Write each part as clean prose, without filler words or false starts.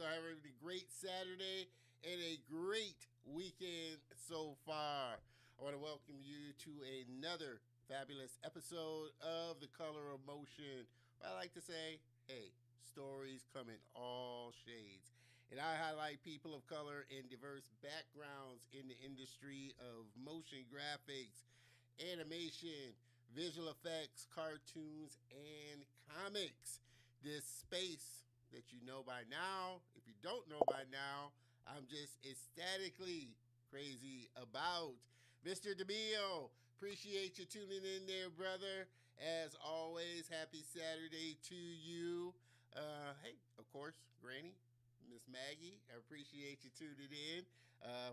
are having a great Saturday and a great weekend so far. I want to welcome you to another fabulous episode of The Color of Motion. I like to say, hey, stories come in all shades. And I highlight people of color and diverse backgrounds in the industry of motion graphics, animation, visual effects, cartoons, and comics. This space that you know by now, if you don't know by now, I'm just ecstatically crazy about. Mr. DeMio, appreciate you tuning in there, brother. As always, happy Saturday to you. Hey, of course, Granny, Miss Maggie, I appreciate you tuning in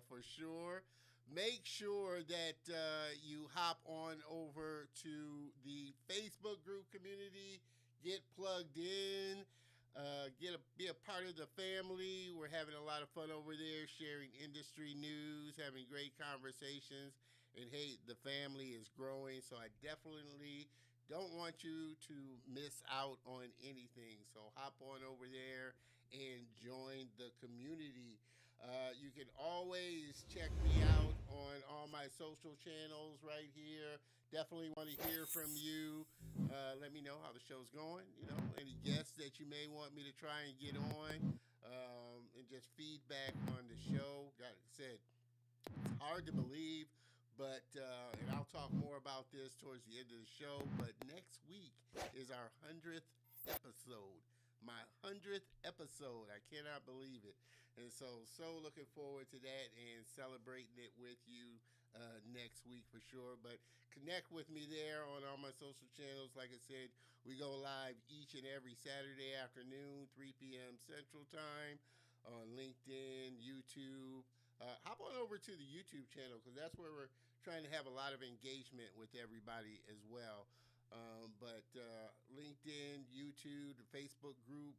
for sure. Make sure that you hop on over to the Facebook group community, get plugged in, be a part of the family. We're having a lot of fun over there, sharing industry news, having great conversations. And hey, the family is growing, so I definitely don't want you to miss out on anything. So hop on over there and join the community. You can always check me out on all my social channels right here. Definitely want to hear from you. Let me know how the show's going. You know, any guests that you may want me to try and get on, and just feedback on the show. Like I said, it's hard to believe, but and I'll talk more about this towards the end of the show. But next week is our 100th episode. My 100th episode. I cannot believe it. And so looking forward to that and celebrating it with you next week for sure. But connect with me there on all my social channels. Like I said, we go live each and every Saturday afternoon, 3 p.m. Central Time on LinkedIn, YouTube. Hop on over to the YouTube channel because that's where we're trying to have a lot of engagement with everybody as well. But LinkedIn, YouTube, the Facebook group,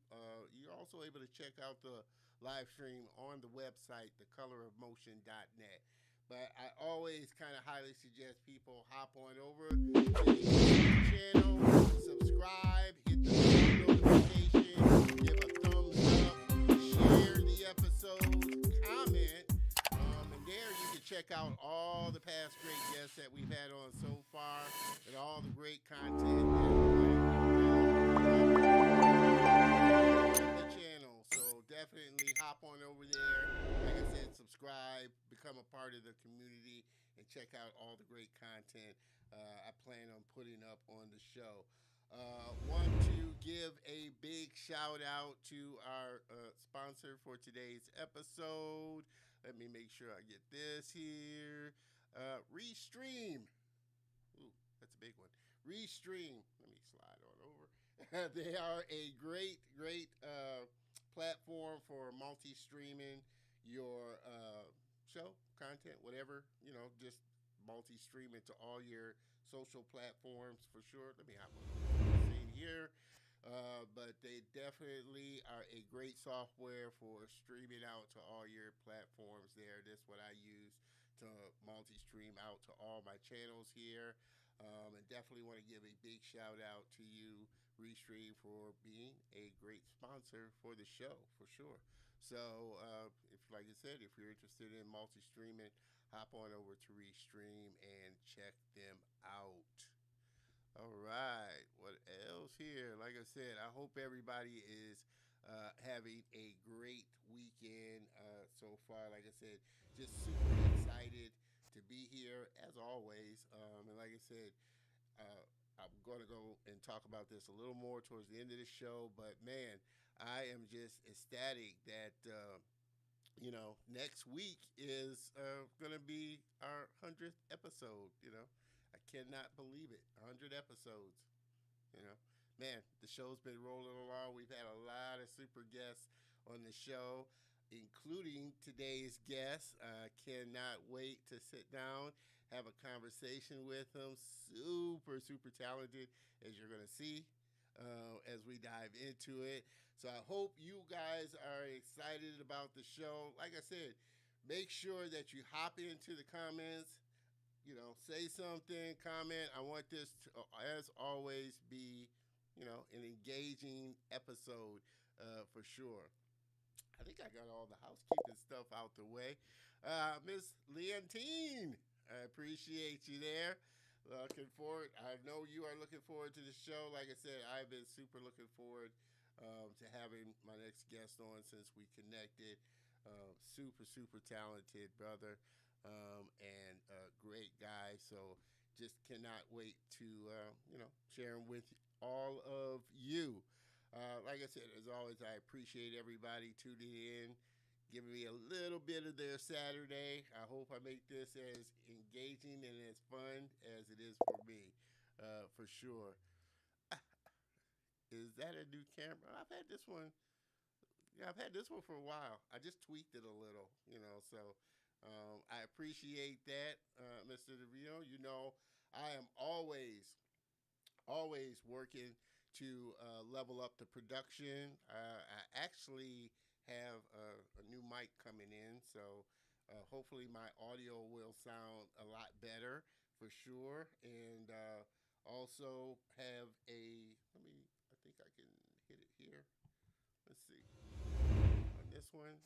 you're also able to check out the live stream on the website, thecolorofmotion.net. But I always kind of highly suggest people hop on over to the YouTube channel, subscribe, hit the notification, give a thumbs up, share the episode, comment. And there you can check out all the past great guests that we've had on so far and all the great content on the channel. So definitely hop on over there. Like I said, subscribe, become a part of the community, and check out all the great content I plan on putting up on the show. Want to give a big shout out to our sponsor for today's episode. Let me make sure I get this here. Restream. Ooh, that's a big one. Restream. Let me slide on over. They are a great platform for multi-streaming your show, content, whatever, just multi-stream it to all your social platforms for sure. Let me hop on the scene here. But they definitely are a great software for streaming out to all your platforms there. This is what I use to multi-stream out to all my channels here. And definitely want to give a big shout out to you, Restream, for being a great sponsor for the show, for sure. So, like I said, if you're interested in multi-streaming, hop on over to Restream and check them out. All right, what else here? Like I said, I hope everybody is having a great weekend so far. Like I said, just super excited to be here as always. And like I said, I'm going to go and talk about this a little more towards the end of the show. But man, I am just ecstatic that next week is going to be our 100th episode. I cannot believe it. 100 episodes. Man, the show's been rolling along. We've had a lot of super guests on the show, including today's guest. I cannot wait to sit down, have a conversation with him. Super, super talented, as you're going to see as we dive into it. So I hope you guys are excited about the show. Like I said, make sure that you hop into the comments. Say something, comment. I want this to, as always, be, an engaging episode for sure. I think I got all the housekeeping stuff out the way. Miss Leontine, I appreciate you there. Looking forward. I know you are looking forward to the show. Like I said, I've been super looking forward to having my next guest on since we connected. Super, super talented brother and a great guy. So just cannot wait to, share him with all of you. Like I said, as always, I appreciate everybody tuning in, giving me a little bit of their Saturday. I hope I make this as engaging and as fun as it is for me, for sure. Is that a new camera? I've had this one. Yeah, I've had this one for a while. I just tweaked it a little, So I appreciate that, Mr. DeVito. I am always working to level up the production. I actually have a new mic coming in, so hopefully my audio will sound a lot better for sure. And also have I think I can hit it here. Let's see. On this one,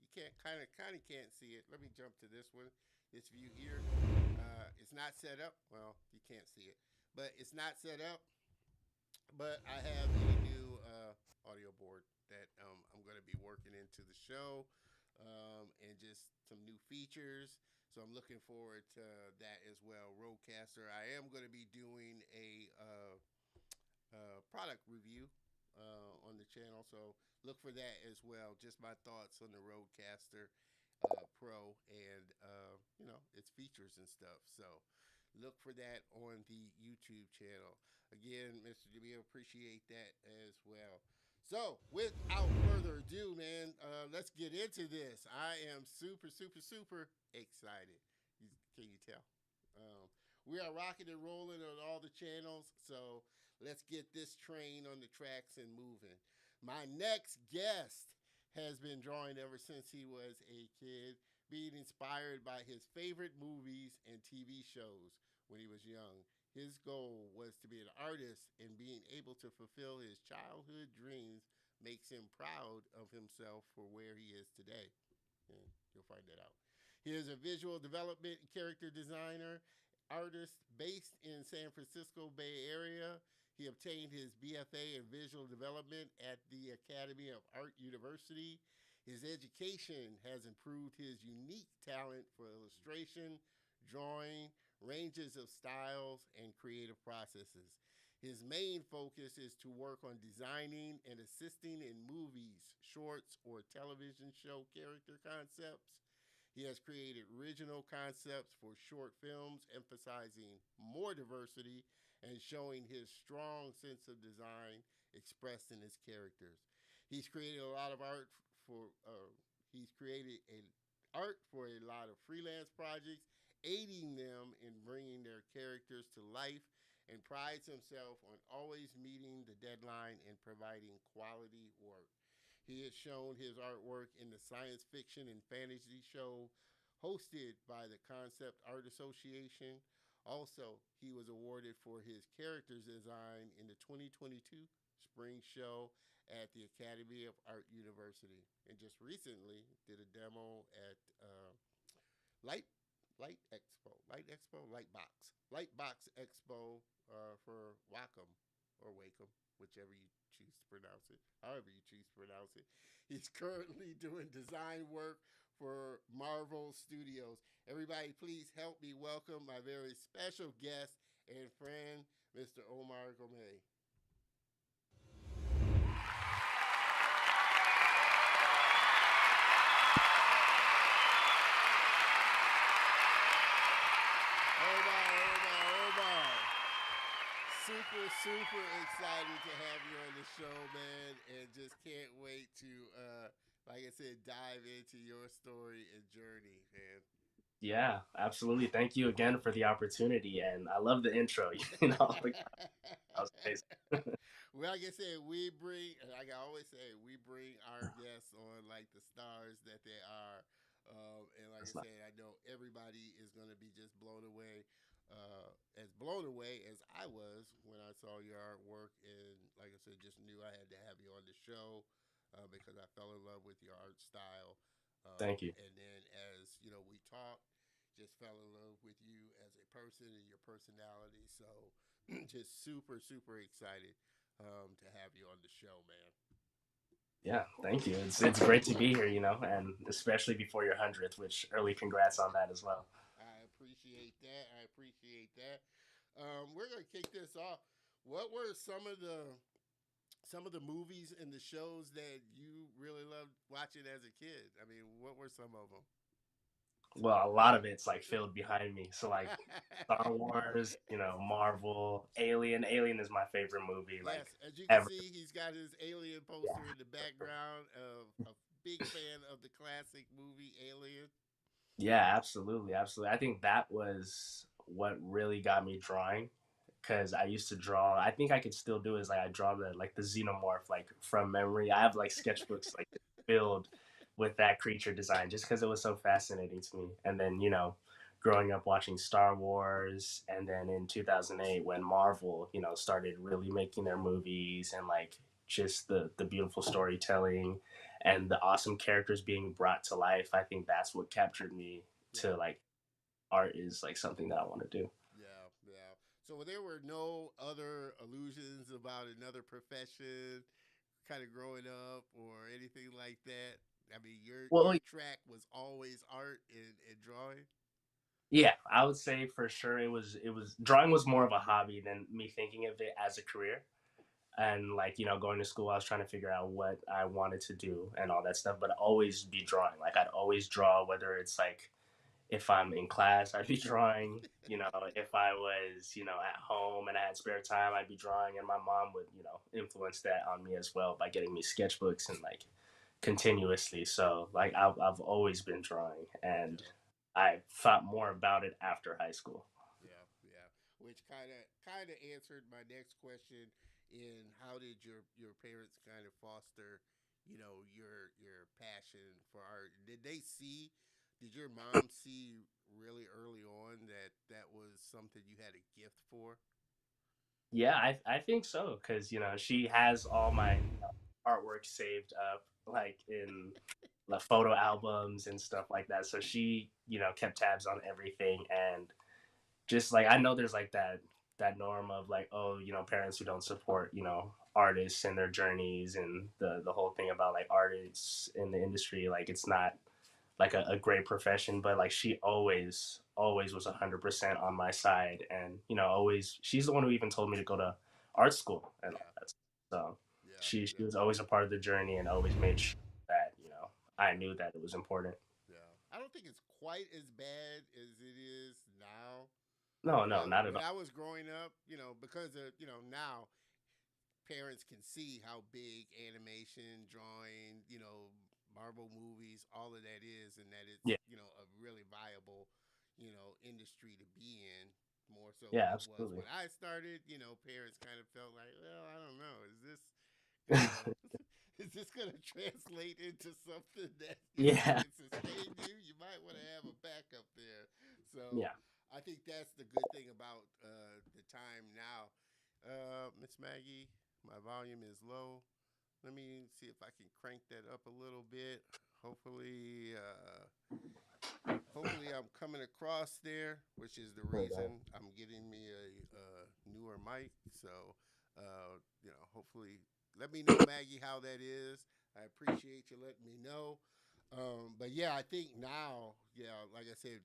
you can't kind of can't see it. Let me jump to this one. This view here. It's not set up. Well, you can't see it, but it's not set up. But I have a new audio board that I'm going to be working into the show, and just some new features. So I'm looking forward to that as well. Roadcaster. I am going to be doing a product review on the channel, so look for that as well. Just my thoughts on the Roadcaster Pro and its features and stuff. So look for that on the YouTube channel. Again, Mr. DeVito, appreciate that as well. So, without further ado, man, let's get into this. I am super, super, super excited. Can you tell? We are rocking and rolling on all the channels, so let's get this train on the tracks and moving. My next guest has been drawing ever since he was a kid, being inspired by his favorite movies and TV shows when he was young. His goal was to be an artist, and being able to fulfill his childhood dreams makes him proud of himself for where he is today. And you'll find that out. He is a visual development and character designer, artist based in San Francisco Bay Area. He obtained his BFA in visual development at the Academy of Art University. His education has improved his unique talent for illustration, drawing, ranges of styles, and creative processes. His main focus is to work on designing and assisting in movies, shorts, or television show character concepts. He has created original concepts for short films, emphasizing more diversity and showing his strong sense of design expressed in his characters. He's created a lot of art for. He's created art for a lot of freelance projects, aiding them in bringing their characters to life, and prides himself on always meeting the deadline and providing quality work. He has shown his artwork in the science fiction and fantasy show hosted by the Concept Art Association. Also, he was awarded for his character design in the 2022 spring show at the Academy of Art University, and just recently did a demo at Light Lightbox Expo for Wacom or Wacom, whichever you choose to pronounce it, however you choose to pronounce it. He's currently doing design work for Marvel Studios. Everybody, please help me welcome my very special guest and friend, Mr. Omar Gomet. Omar. Super, super excited to have you on the show, man, and just can't wait to, like I said, dive into your story and journey, man. Yeah, absolutely. Thank you again for the opportunity. And I love the intro. That was amazing. Well, like I said, like I always say, we bring our guests on like the stars that they are. And like I That's not, said, I know everybody is going to be just as blown away as I was when I saw your artwork. And like I said, just knew I had to have you on the show. because I fell in love with your art style. Thank you. And then as you know, we talked, just fell in love with you as a person and your personality. So just super, super excited to have you on the show, man. Yeah, thank you. It's great to be here, and especially before your 100th, which early congrats on that as well. I appreciate that. I appreciate that. We're gonna kick this off. What were some of the movies and the shows that you really loved watching as a kid? I mean, what were some of them? Well, a lot of it's like filled behind me. So like Star Wars, Marvel, Alien. Alien is my favorite movie, like Yes, as you can ever. see, he's got his alien Yeah. poster in the background of a big fan of the classic movie Alien. Yeah, absolutely, absolutely. I think that was what really got me drawing because I used to draw. I think I could still do is like I draw the xenomorph like from memory. I have like sketchbooks like filled with that creature design just because it was so fascinating to me. And then growing up watching Star Wars, and then in 2008 when Marvel started really making their movies and like just the beautiful storytelling and the awesome characters being brought to life. I think that's what captured me to Yeah, like art is like something that I want to do. yeah, yeah. So there were no other illusions about another profession, kind of growing up or anything like that. I mean, your Well, track was always art and drawing. yeah, I would say for sure it was drawing was more of a hobby than me thinking of it as a career. And like going to school, I was trying to figure out what I wanted to do and all that stuff, but always be drawing. Like I'd always draw, whether it's like if I'm in class, I'd be drawing. If I was at home and I had spare time, I'd be drawing. And my mom would influence that on me as well by getting me sketchbooks and like continuously. So like I've always been drawing, and Yeah, I thought more about it after high school. yeah, yeah. Which kind of answered my next question. In how did your parents kind of foster, your passion for art? Did they see? Did your mom see really early on that that was something you had a gift for? Yeah, I think so because she has all my artwork saved up like in the photo albums and stuff like that. So she kept tabs on everything, and just like I know there's like that norm of like, oh, parents who don't support artists and their journeys, and the whole thing about like artists in the industry, like it's not like a great profession. But like she always was 100% on my side, and always she's the one who even told me to go to art school and all Yeah, that. So yeah, she yeah, was always a part of the journey and always made sure that I knew that it was important. yeah. I don't think it's quite as bad as it is now. No, When no, I not at when all. I was growing up, because of now parents can see how big animation, drawing, Marvel movies, all of that is, and that it's Yeah, a really viable industry to be in. More so yeah, than it was absolutely. when I started. Parents kind of felt like, well, I don't know, is this gonna is this gonna translate into something that Yeah, can sustain you? You might want to have a backup there. So yeah. I think that's the good thing about the time now. Miss Maggie, my volume is low. Let me see if I can crank that up a little bit. Hopefully, hopefully I'm coming across there, which is the reason I'm getting me a newer mic. So, hopefully, let me know, Maggie, how that is. I appreciate you letting me know. But yeah, I think now, yeah, like I said,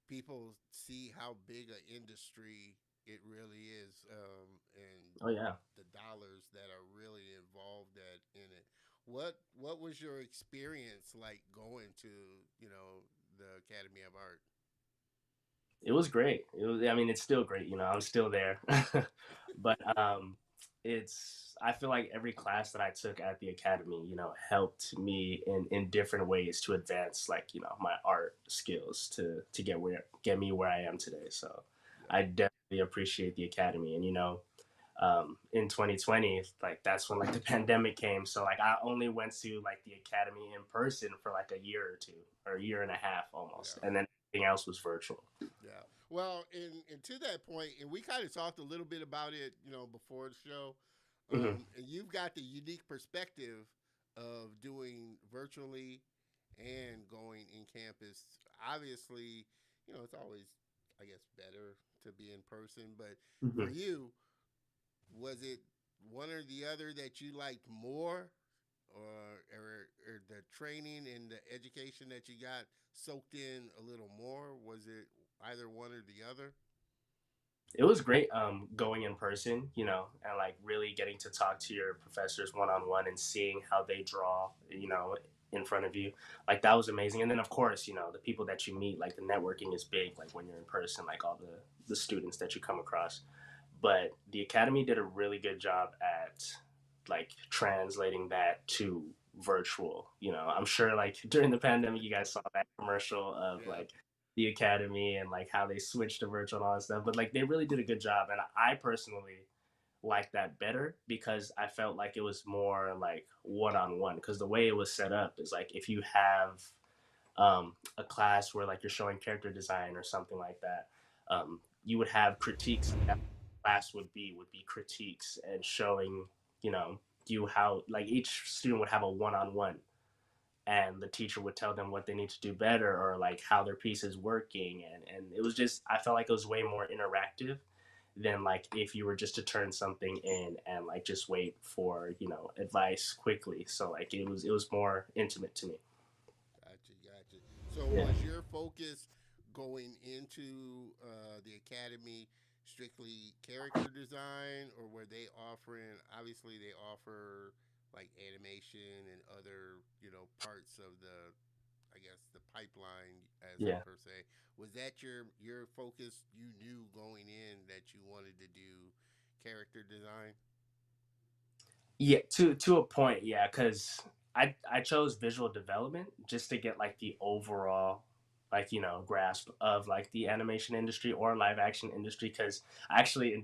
people see how big an industry it really is, and Oh yeah. the dollars that are really involved in it. What was your experience like going to the Academy of Art? It was great. It was. I mean, it's still great. I'm still there, but it's. I feel like every class that I took at the academy, helped me in different ways to advance, like my art skills to get me where I am today. So, Yeah, I definitely appreciate the academy, and in 2020, like that's when like the pandemic came. So like I only went to like the academy in person for like a year or two, or a year and a half almost, yeah, and then everything else was virtual. yeah. Well, and to that point, and we kind of talked a little bit about it, before the show. Mhm. And you've got the unique perspective of doing virtually and going in campus? Obviously, it's always, I guess, better to be in person. But for Mhm. you, was it one or the other that you liked more, or the training and the education that you got soaked in a little more? Was it either one or the other? It was great going in person, and like really getting to talk to your professors one on one and seeing how they draw, in front of you. Like that was amazing. And then of course, the people that you meet, like the networking is big, like when you're in person, like all the students that you come across. But the academy did a really good job at like translating that to virtual. I'm sure like during the pandemic you guys saw that commercial of Yeah. like the academy and like how they switched to virtual and all that stuff, but like they really did a good job, and I personally like that better because I felt like it was more like one-on-one, because the way it was set up is like if you have a class where like you're showing character design or something like that, you would have critiques. That class would be critiques and showing you know you how like each student would have a one-on-one, and the teacher would tell them what they need to do better or like how their piece is working, and it was just, I felt like it was way more interactive than like if you were just to turn something in and like just wait for advice quickly. So like it was more intimate to me. Gotcha, gotcha. So Yeah. was your focus going into the academy strictly character design, or were they offering? Obviously, they offer like animation and other parts of the, I guess, the pipeline as a Yeah. per se. Was that your focus? You knew going in that you wanted to do character design. Yeah, to a point, yeah, because I chose visual development just to get like the overall like grasp of like the animation industry or live action industry, because I actually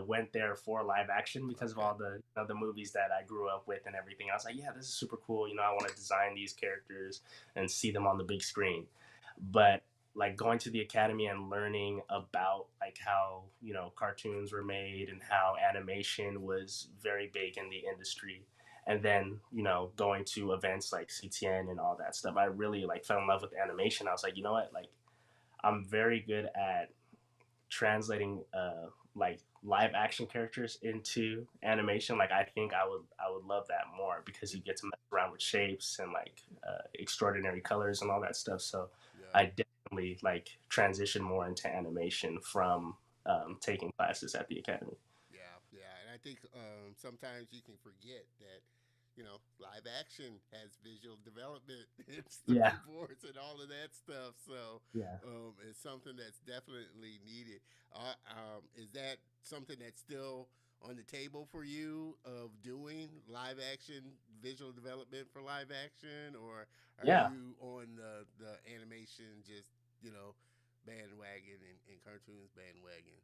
went there for live action because of Okay. all the movies that I grew up with and everything. I was like, yeah, this is super cool. I want to design these characters and see them on the big screen. But like going to the academy and learning about like how cartoons were made and how animation was very big in the industry, and then going to events like CTN and all that stuff, I really like fell in love with animation. I was like, you know what, like I'm very good at translating like live action characters into animation. Like I think I would love that more because you get to mess around with shapes and like extraordinary colors and all that stuff. So Yeah. I definitely like transition more into animation from taking classes at the academy. Yeah, yeah, and I think sometimes you can forget that live action has visual development and Yeah. storyboards and all of that stuff. So Yeah. it's something that's definitely needed. Is that something that's still on the table for you of doing live action visual development for live action, or are Yeah. you on the animation just bandwagon and cartoons bandwagon?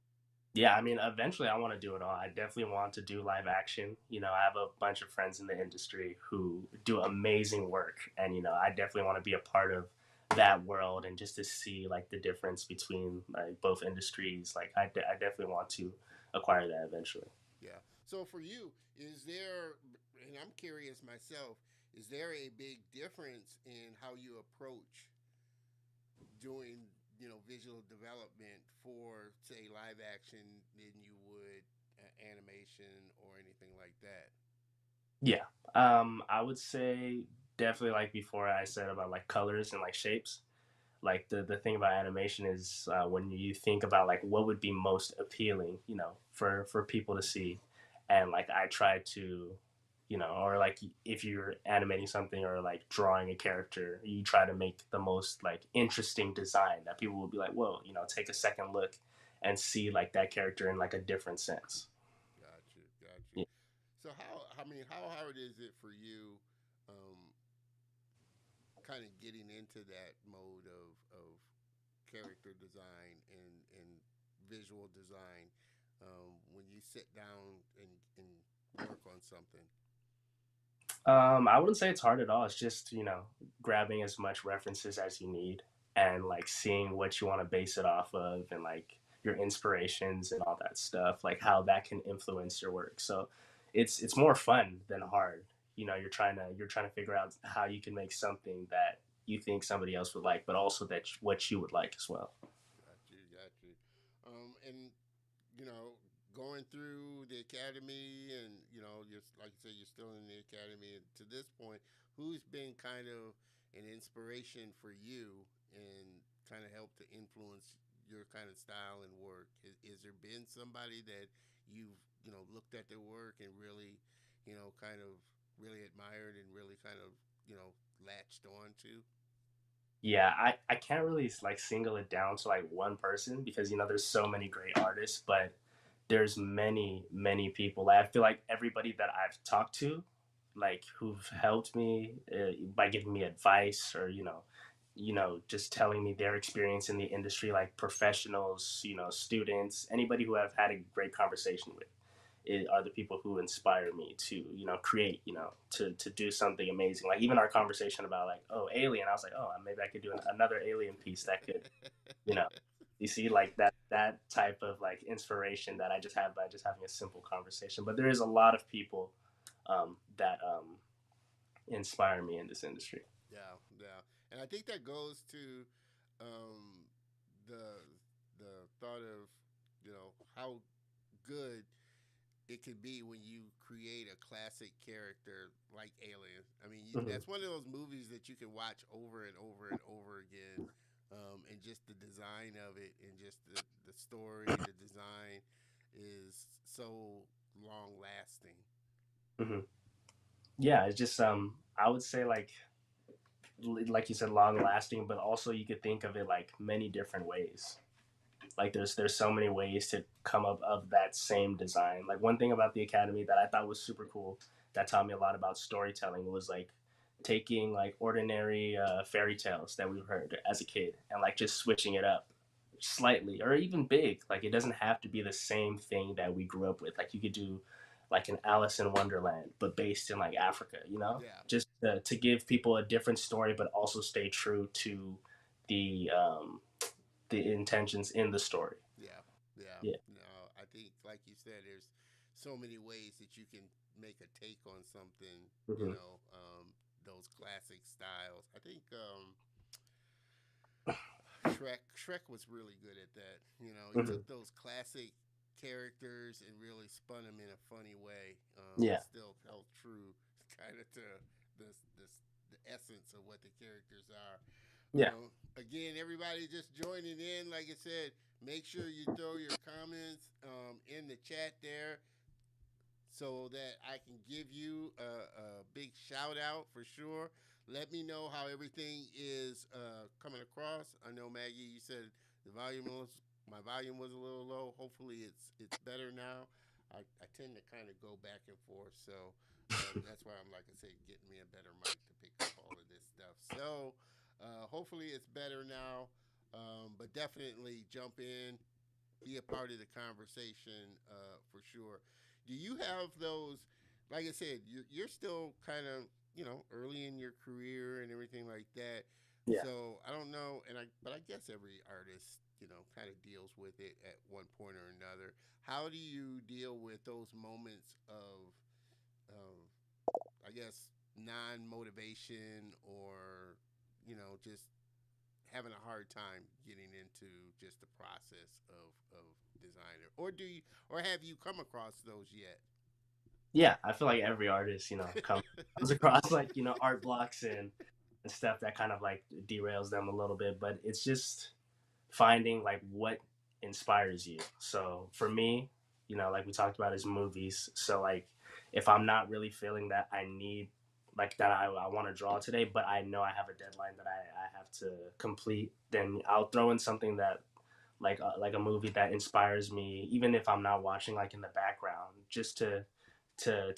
Yeah, I mean, eventually I want to do it all. I definitely want to do live action. I have a bunch of friends in the industry who do amazing work, and I definitely want to be a part of that world and just to see like the difference between like both industries. Like I definitely want to acquire that eventually. Yeah. So for you, is there, and I'm curious myself, is there a big difference in how you approach doing, visual development for, say, live action than you would animation or anything like that? Yeah. I would say definitely like before I said about like colors and like shapes. Like the thing about animation is when you think about like what would be most appealing, for people to see, and like I try to, or like if you're animating something or like drawing a character, you try to make the most like interesting design that people will be like, whoa, take a second look and see like that character in like a different sense. Gotcha, gotcha. Yeah. So how hard is it for you, um, kind of getting into that mode of character design and visual design when you sit down and work on something? I wouldn't say it's hard at all. It's just, grabbing as much references as you need and like seeing what you want to base it off of and like your inspirations and all that stuff, like how that can influence your work. So it's more fun than hard. you're trying to figure out how you can make something that you think somebody else would like, but also that what you would like as well. Got you, got you. And going through the academy, and you're like you say, you're still in the academy. And to this point, who's been kind of an inspiration for you and kind of helped to influence your kind of style and work? Is there been somebody that you've looked at their work and really, kind of really admired and really kind of latched on to? Yeah, I can't really like single it down to like one person because there's so many great artists, but there's many people. Like, I feel like everybody that I've talked to, like who've helped me by giving me advice or just telling me their experience in the industry, like professionals, students, anybody who I've had a great conversation with are the people who inspire me to create, to do something amazing. Like even our conversation about like, oh, Alien, I was like, oh, maybe I could do another Alien piece that could, you know you see, like that type of like inspiration that I just have by just having a simple conversation. But there is a lot of people that inspire me in this industry. Yeah, yeah, and I think that goes to um, the thought of how good it could be when you create a classic character like Alien. I mean, Hmm. that's one of those movies that you can watch over and over and over again, and just the design of it and just the story, the design is so long lasting. Hmm. Yeah, it's just I would say like you said, long lasting, but also you could think of it like many different ways. Like there's so many ways to come up of that same design. Like one thing about the academy that I thought was super cool that taught me a lot about storytelling was like taking like ordinary fairy tales that we've heard as a kid and like just switching it up slightly or even big. Like it doesn't have to be the same thing that we grew up with. Like you could do like an Alice in Wonderland but based in like Africa, Yeah, just to give people a different story but also stay true to the um the intentions in the story. yeah, yeah. Yeah. No, I think like you said, there's so many ways that you can make a take on something. Hmm. Those classic styles. I think Shrek was really good at that. He Hmm. took those classic characters and really spun them in a funny way, but Yeah. still held true kind of to the, the the essence of what the characters are. Yeah. Again, everybody just joining in. Like I said, make sure you throw your comments in the chat there so that I can give you a big shout out for sure. Let me know how everything is coming across. I know Maggie, you said the volume was my volume was a little low. Hopefully, it's better now. I tend to kind of go back and forth, so that's why I'm like I say, getting me a better mic to pick up all of this stuff. So hopefully, it's better now. But definitely jump in, be a part of the conversation for sure. Do you have those? Like I said, you're still kind of early in your career and everything like that. Yeah. So I don't know, but I guess every artist kind of deals with it at one point or another. How do you deal with those moments of I guess non motivation or just having a hard time getting into just the process of designer, or have you come across those yet? Yeah, I feel like every artist, comes across like, art blocks and stuff that kind of like derails them a little bit, but it's just finding like what inspires you. So for me, like we talked about is movies. So like if I'm not really feeling that I need like that I want to draw today, but I know I have a deadline that I have to complete, then I'll throw in something that like a movie that inspires me, even if I'm not watching like in the background, just to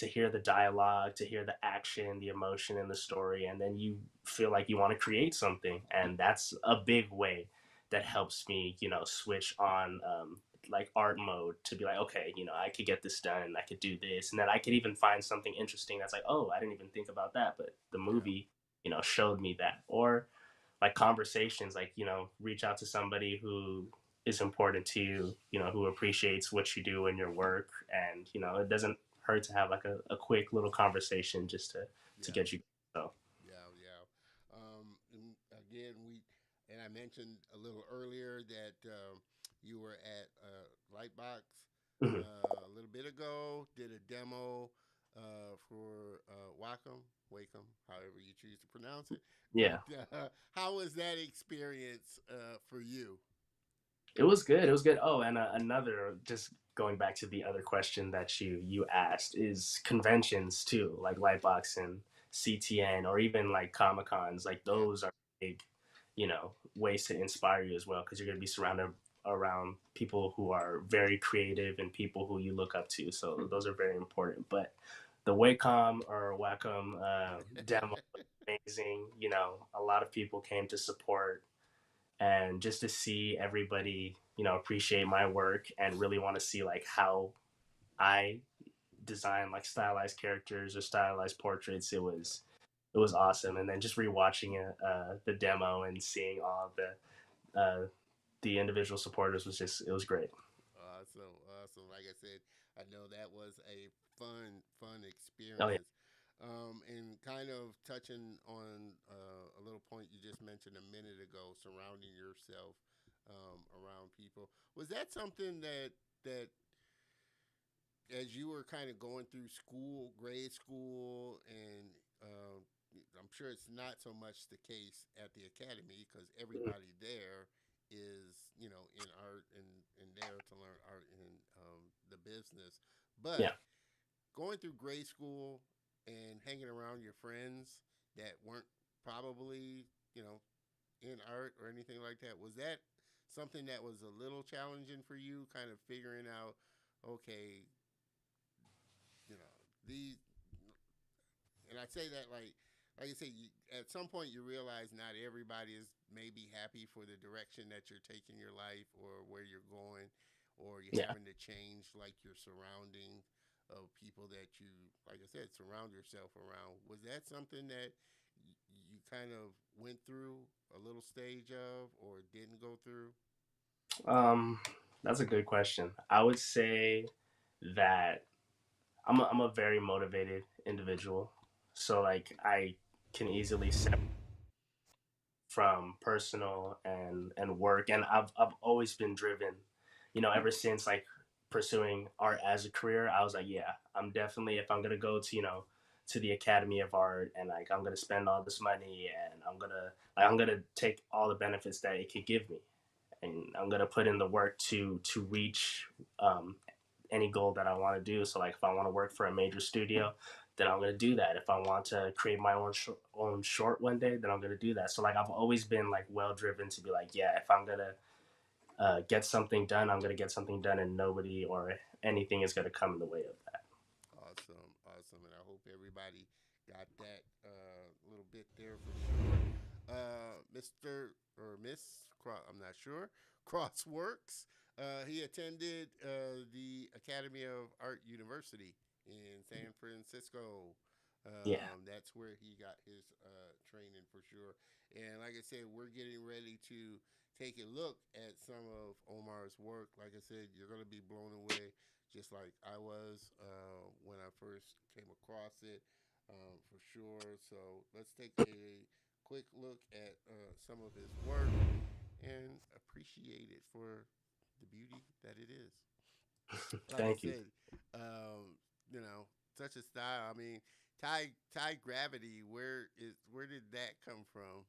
hear the dialogue, to hear the action, the emotion in the story, and then you feel like you want to create something, and that's a big way that helps me, switch on like art mode to be like, okay, I could get this done, I could do this, and then I could even find something interesting that's like, oh, I didn't even think about that, but the Yeah, movie, showed me that, or like conversations, like reach out to somebody who is important to you, who appreciates what you do in your work, and it doesn't hurt to have like a quick little conversation just to Yeah. get you. So Yeah, yeah. And again, and I mentioned a little earlier that you were at Lightbox mhm. a little bit ago. Did a demo for Wacom, however you choose to pronounce it. But Yeah. how was that experience for you? It was good. It was good. Oh, and another, just going back to the other question that you asked, is conventions too, like Lightbox and CTN, or even like Comic Cons. Like Yeah. those are big, ways to inspire you as well, because you're gonna be surrounded around people who are very creative and people who you look up to. So those are very important. But the Wacom demo was amazing. A lot of people came to support, and just to see everybody appreciate my work and really want to see like how I design like stylized characters or stylized portraits. It was awesome. And then just rewatching it, the demo, and seeing all of the individual supporters, it was great. Awesome, awesome. Like I said, I know that was a fun Oh yeah. experience. And kind of touching on a little point you just mentioned a minute ago, surrounding yourself around people. Was that something that as you were kind of going through school, grade school, and I'm sure it's not so much the case at the academy because everybody there is, in art and there to learn art and the business. But Yeah. going through grade school and hanging around your friends that weren't probably, in art or anything like that, was that something that was a little challenging for you, kind of figuring out, okay, these, and I say that like I say, at some point you realize not everybody is maybe happy for the direction that you're taking your life or where you're going, or you're Yeah. having to change like your surrounding of people that you, like I said, surround yourself around. Was that something that you kind of went through a little stage of, or didn't go through? um that's a good question. I would say that I'm a very motivated individual, so like I can easily separate from personal and work, and I've always been driven, ever since like pursuing art as a career. I was like, yeah, I'm definitely, if I'm gonna go to to the Academy of Art, and like I'm gonna spend all this money, and I'm gonna take all the benefits that it could give me, and I'm gonna put in the work to reach um, any goal that I want to do. So like if I want to work for a major studio, then I'm gonna do that. If I want to create my own short one day, then I'm gonna do that. So like I've always been like well driven to be like, yeah, if I'm gonna get something done, I'm gonna get something done, and nobody or anything is gonna come in the way of that. Awesome, awesome, and I hope everybody got that little bit there for sure. Mr. or Miss, I'm not sure, Crossworks. He attended the Academy of Art University in San Francisco. Yeah. That's where he got his training for sure. And like I said, we're getting ready to take a look at some of Omar's work. Like I said, you're going to be blown away, just like I was when I first came across it, for sure. So let's take a quick look at some of his work and appreciate it for the beauty that it is. Like I Thank you. said, um, such a style. I mean, Thai gravity. Where did that come from?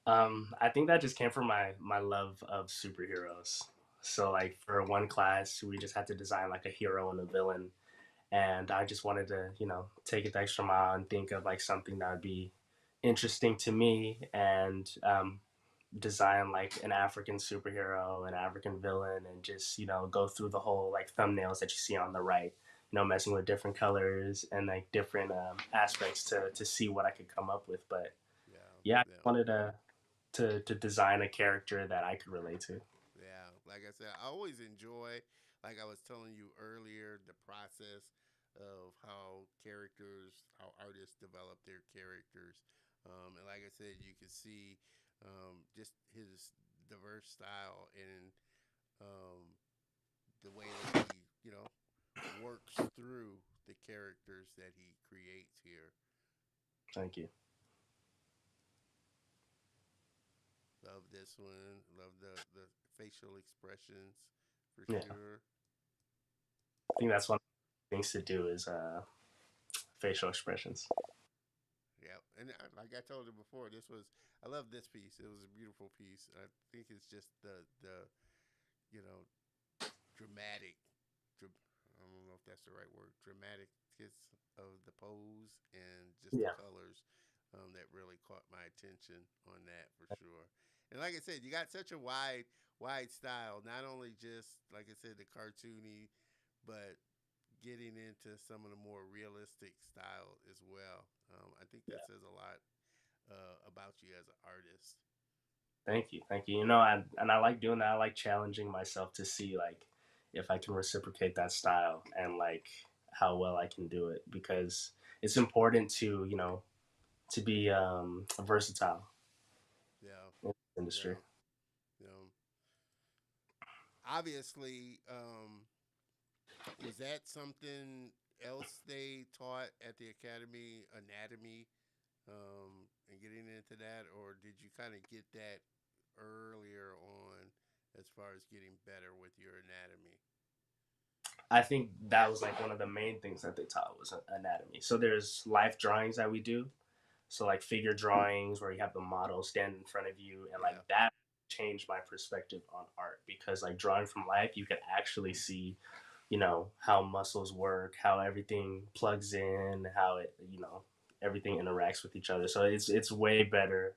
I think that just came from my love of superheroes. So like for one class, we just had to design like a hero and a villain, and I just wanted to, take it the extra mile and think of like something that would be interesting to me, and design like an African superhero, an African villain, and just go through the whole like thumbnails that you see on the right. Messing with different colors and like different aspects to see what I could come up with. But Yeah, yeah, I yeah. wanted to design a character that I could relate to. Yeah, like I said, I always enjoy, like I was telling you earlier, the process of how artists develop their characters. And like I said, you can see just his diverse style and um, the way that he, works through the characters that he creates here. Thank you. Love this one. Love the facial expressions for Yeah, sure. I think that's one of the things to do is facial expressions. Yeah, and like I told you before, this was I love this piece. It was a beautiful piece. I think it's just the you know dramatic. I don't know if that's the right word. Dramatic kiss of the pose and just the Yeah, colors that really caught my attention on that for sure. And like I said, you got such a wide style. Not only just like I said the cartoony, but getting into some of the more realistic style as well. I think that yeah. says a lot about you as an artist. Thank you, thank you. And I like doing that. I like challenging myself to see like if I can reciprocate that style and like how well I can do it because it's important to to be versatile Yeah, in this industry. yeah. Obviously, was that something else they taught at the academy, anatomy, and getting into that, or did you kind of get that earlier on as far as getting better with your anatomy? I think that was like one of the main things that they taught was anatomy. So there's life drawings that we do. So like figure drawings where you have the model stand in front of you and like Yeah, that changed my perspective on art because like drawing from life you could actually see how muscles work, how everything plugs in, how it everything interacts with each other. So it's way better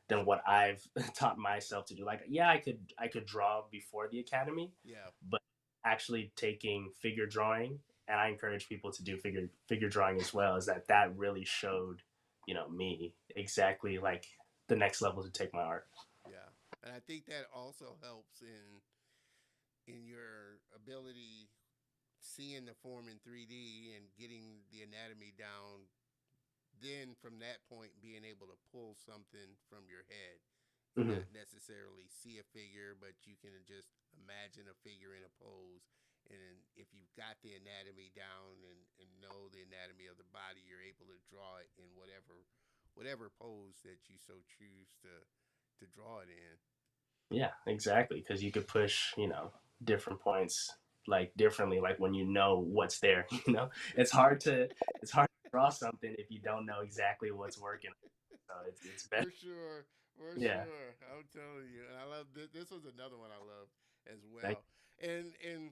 than what I've taught myself to do. Like yeah, I could draw before the academy, yeah, but actually taking figure drawing, and I encourage people to do figure drawing as well, is that really showed me exactly like the next level to take my art. yeah. And I think that also helps in your ability seeing the form in 3D and getting the anatomy down. Then from that point, being able to pull something from your head, Hmm. not necessarily see a figure, but you can just imagine a figure in a pose. And if you've got the anatomy down and know the anatomy of the body, you're able to draw it in whatever pose that you so choose to draw it in. Yeah, exactly. Because you could push, different points like differently, like when you know what's there. It's hard to draw something if you don't know exactly what's working. So it's better. For sure, for Yeah. sure. I'm telling you, and I love this. This was another one I love as Thank well. And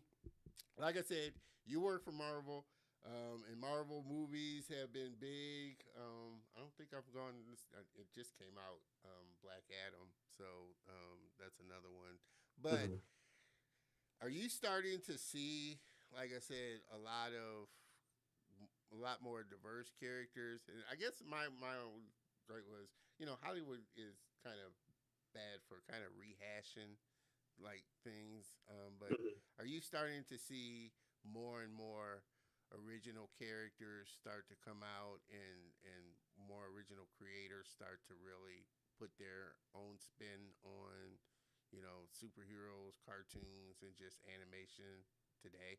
like I said, you work for Marvel, and Marvel movies have been big. I don't think I've gone. It just came out, Black Adam, so that's another one. you. But Hmm. are you starting to see, like I said, a lot more diverse characters? And I guess my own right was, Hollywood is kind of bad for kind of rehashing like things. But Hmm. are you starting to see more and more original characters start to come out and more original creators start to really put their own spin on, superheroes, cartoons, and just animation today?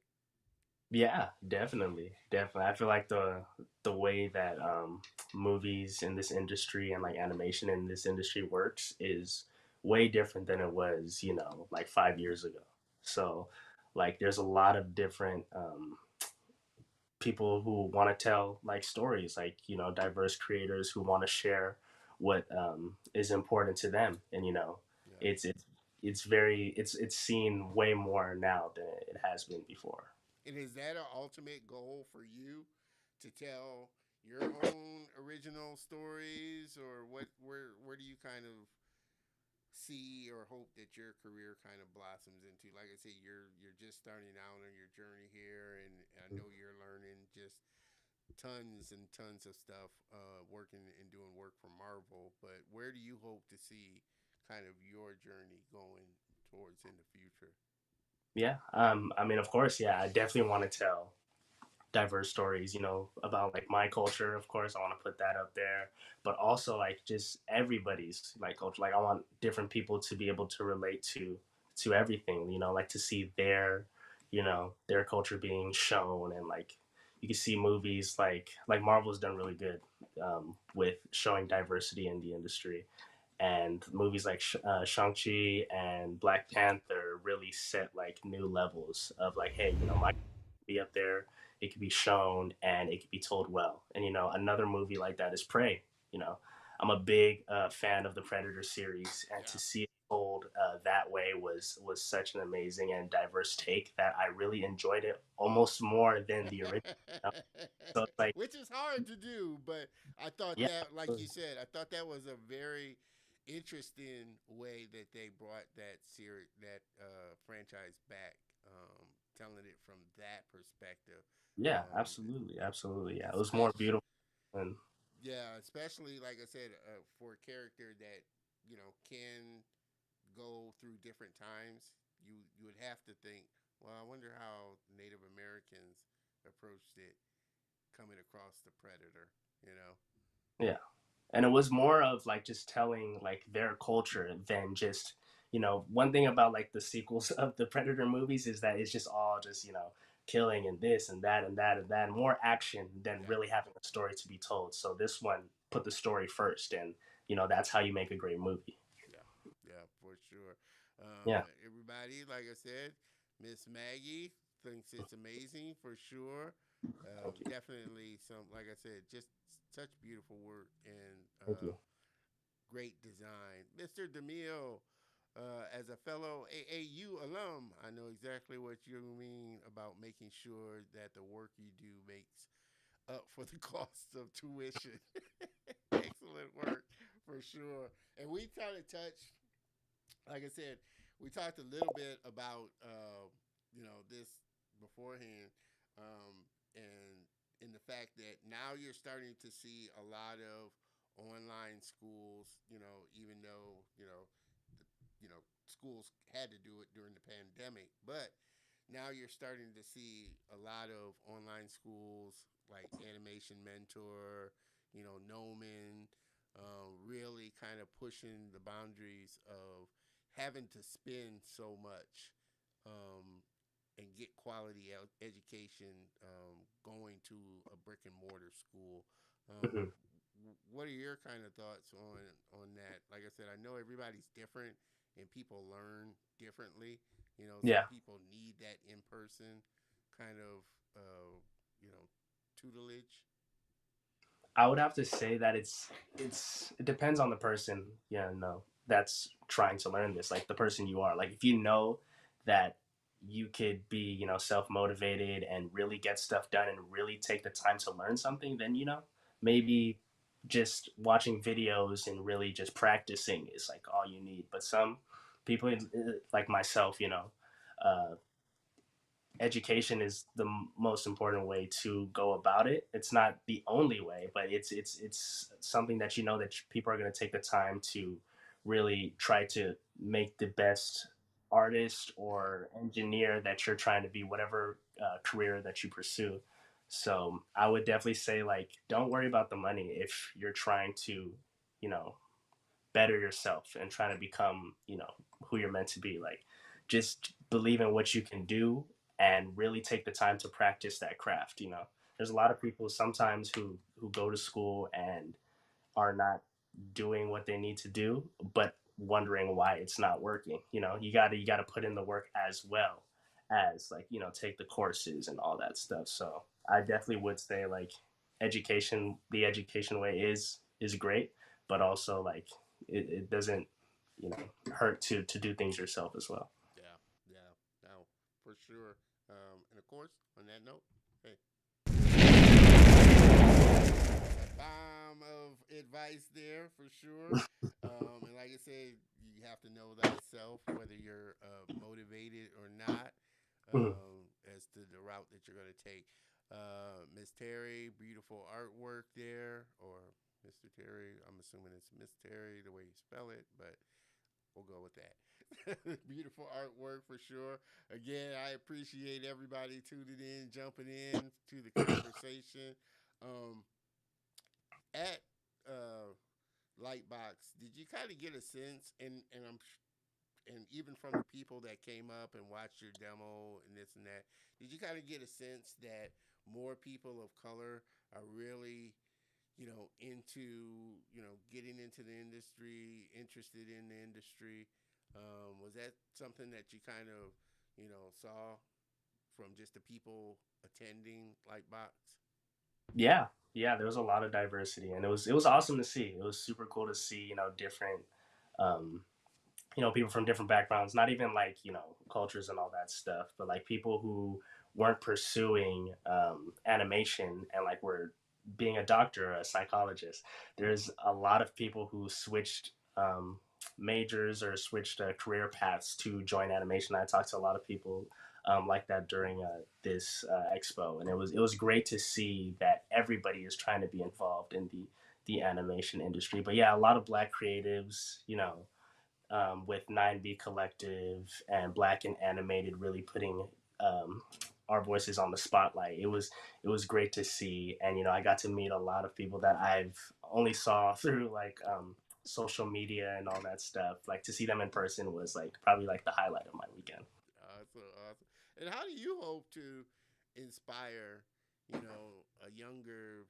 Yeah, definitely, definitely. I feel like the way that movies in this industry and like animation in this industry works is way different than it was, like 5 years ago. So, like, there's a lot of different people who want to tell like stories, like diverse creators who want to share what is important to them, and Yeah. it's very it's seen way more now than it has been before. And is that an ultimate goal for you to tell your own original stories, or where do you kind of see or hope that your career kind of blossoms into? Like I said, you're just starting out on your journey here, and I know you're learning just tons and tons of stuff, working and doing work for Marvel. But where do you hope to see kind of your journey going towards in the future? Yeah, I mean, of course, yeah, I definitely want to tell diverse stories, about like my culture. Of course, I want to put that up there, but also like just everybody's like culture. Like I want different people to be able to relate to everything, like to see their their culture being shown, and like you can see movies like Marvel's done really good with showing diversity in the industry, and movies like Shang-Chi and Black Panther really set like new levels of like, hey, my be up there, it could be shown, and it could be told well. And another movie like that is Prey. You know, I'm a big fan of the Predator series, and to Yeah. see it told that way was such an amazing and diverse take that I really enjoyed it almost more than the original. So it's like, Which is hard to do, but I thought yeah, that, like you said, I thought that was a very interesting way that they brought that series, that franchise back, telling it from that perspective. yeah, Um, absolutely, absolutely, yeah, it was more especially, beautiful. And yeah, especially like I said, for a character that can go through different times. You would have to think, well, I wonder how Native Americans approached it coming across the predator. You know. yeah, and it was more of like just telling like their culture than just one thing about like the sequels of the Predator movies is that it's just all just killing and this and that and that and that, more action than Yeah. really having a story to be told. So this one put the story first, and that's how you make a great movie. Yeah. Yeah. For sure. Yeah, Everybody, like I said, Miss Maggie thinks it's amazing for sure. thank you, Definitely some, like I said, just such beautiful work and thank you. great design. Mr. DeMille, as a fellow AAU alum, I know exactly what you mean about making sure that the work you do makes up for the cost of tuition. Excellent work for sure. And we kind of touched, like I said, we talked a little bit about this beforehand, and in the fact that now you're starting to see a lot of online schools. Even though schools had to do it during the pandemic, but now you're starting to see a lot of online schools like Animation Mentor, Noman, really kind of pushing the boundaries of having to spend so much, um, and get quality education, going to a brick and mortar school. Mhm. What are your kind of thoughts on that? Like I said, I know everybody's different and people learn differently. Some Yeah, people need that in person kind of you know tutelage. I would have to say that it depends on the person, that's trying to learn this, like the person you are. Like if you know that you could be, self motivated and really get stuff done and really take the time to learn something, then maybe just watching videos and really just practicing is like all you need. But some people like myself, uh, education is the most important way to go about it. It's not the only way, but it's something that that people are going to take the time to really try to make the best artist Yeah, or engineer that you're trying to be, whatever career that you pursue. So I would definitely say, like, don't worry about the money if you're trying to, you know, better yourself and trying to become, who you're meant to be. Like, just believe in what you can do and really take the time to practice that craft. There's a lot of people sometimes who go to school and are not doing what they need to do, but wondering why it's not working. You gotta put in the work as well as, like, take the courses and all that stuff. So I definitely would say, like, the education way is great, but also, like, it doesn't hurt to do things yourself as well. yeah, yeah. Now, for sure. And of course, on that note, hey, bomb of advice there for sure. And like I said, you have to know thyself whether you're motivated or not, as to the route that you're going to take. Miss Terry, beautiful artwork there, or Mr. Terry. I'm assuming it's Miss Terry the way you spell it, but we'll go with that. Beautiful artwork for sure. Again, I appreciate everybody tuning in, jumping in to the conversation. Um, at Lightbox, did you kind of get a sense? And I'm and even from the people that came up and watched your demo and this and that, did you kind of get a sense that more people of color are really, into, getting into the industry, interested in the industry? Was that something that you kind of, saw from just the people attending Lightbox? Yeah, yeah, there was a lot of diversity, and it was awesome to see. It was super cool to see, different um, people from different backgrounds, not even like, cultures and all that stuff, but like people who weren't pursuing animation and like were being a doctor or a psychologist. There's a lot of people who switched majors or switched career paths to join animation. I talked to a lot of people like that during this expo, and it was great to see that everybody is trying to be involved in the animation industry. But yeah, a lot of black creatives, with 9B Collective and Black and Animated really putting um, our voices on the spotlight. It was great to see, and I got to meet a lot of people that I've only saw through like social media and all that stuff. Like to see them in person was like probably like the highlight of my weekend. Awesome, awesome. And how do you hope to inspire, a younger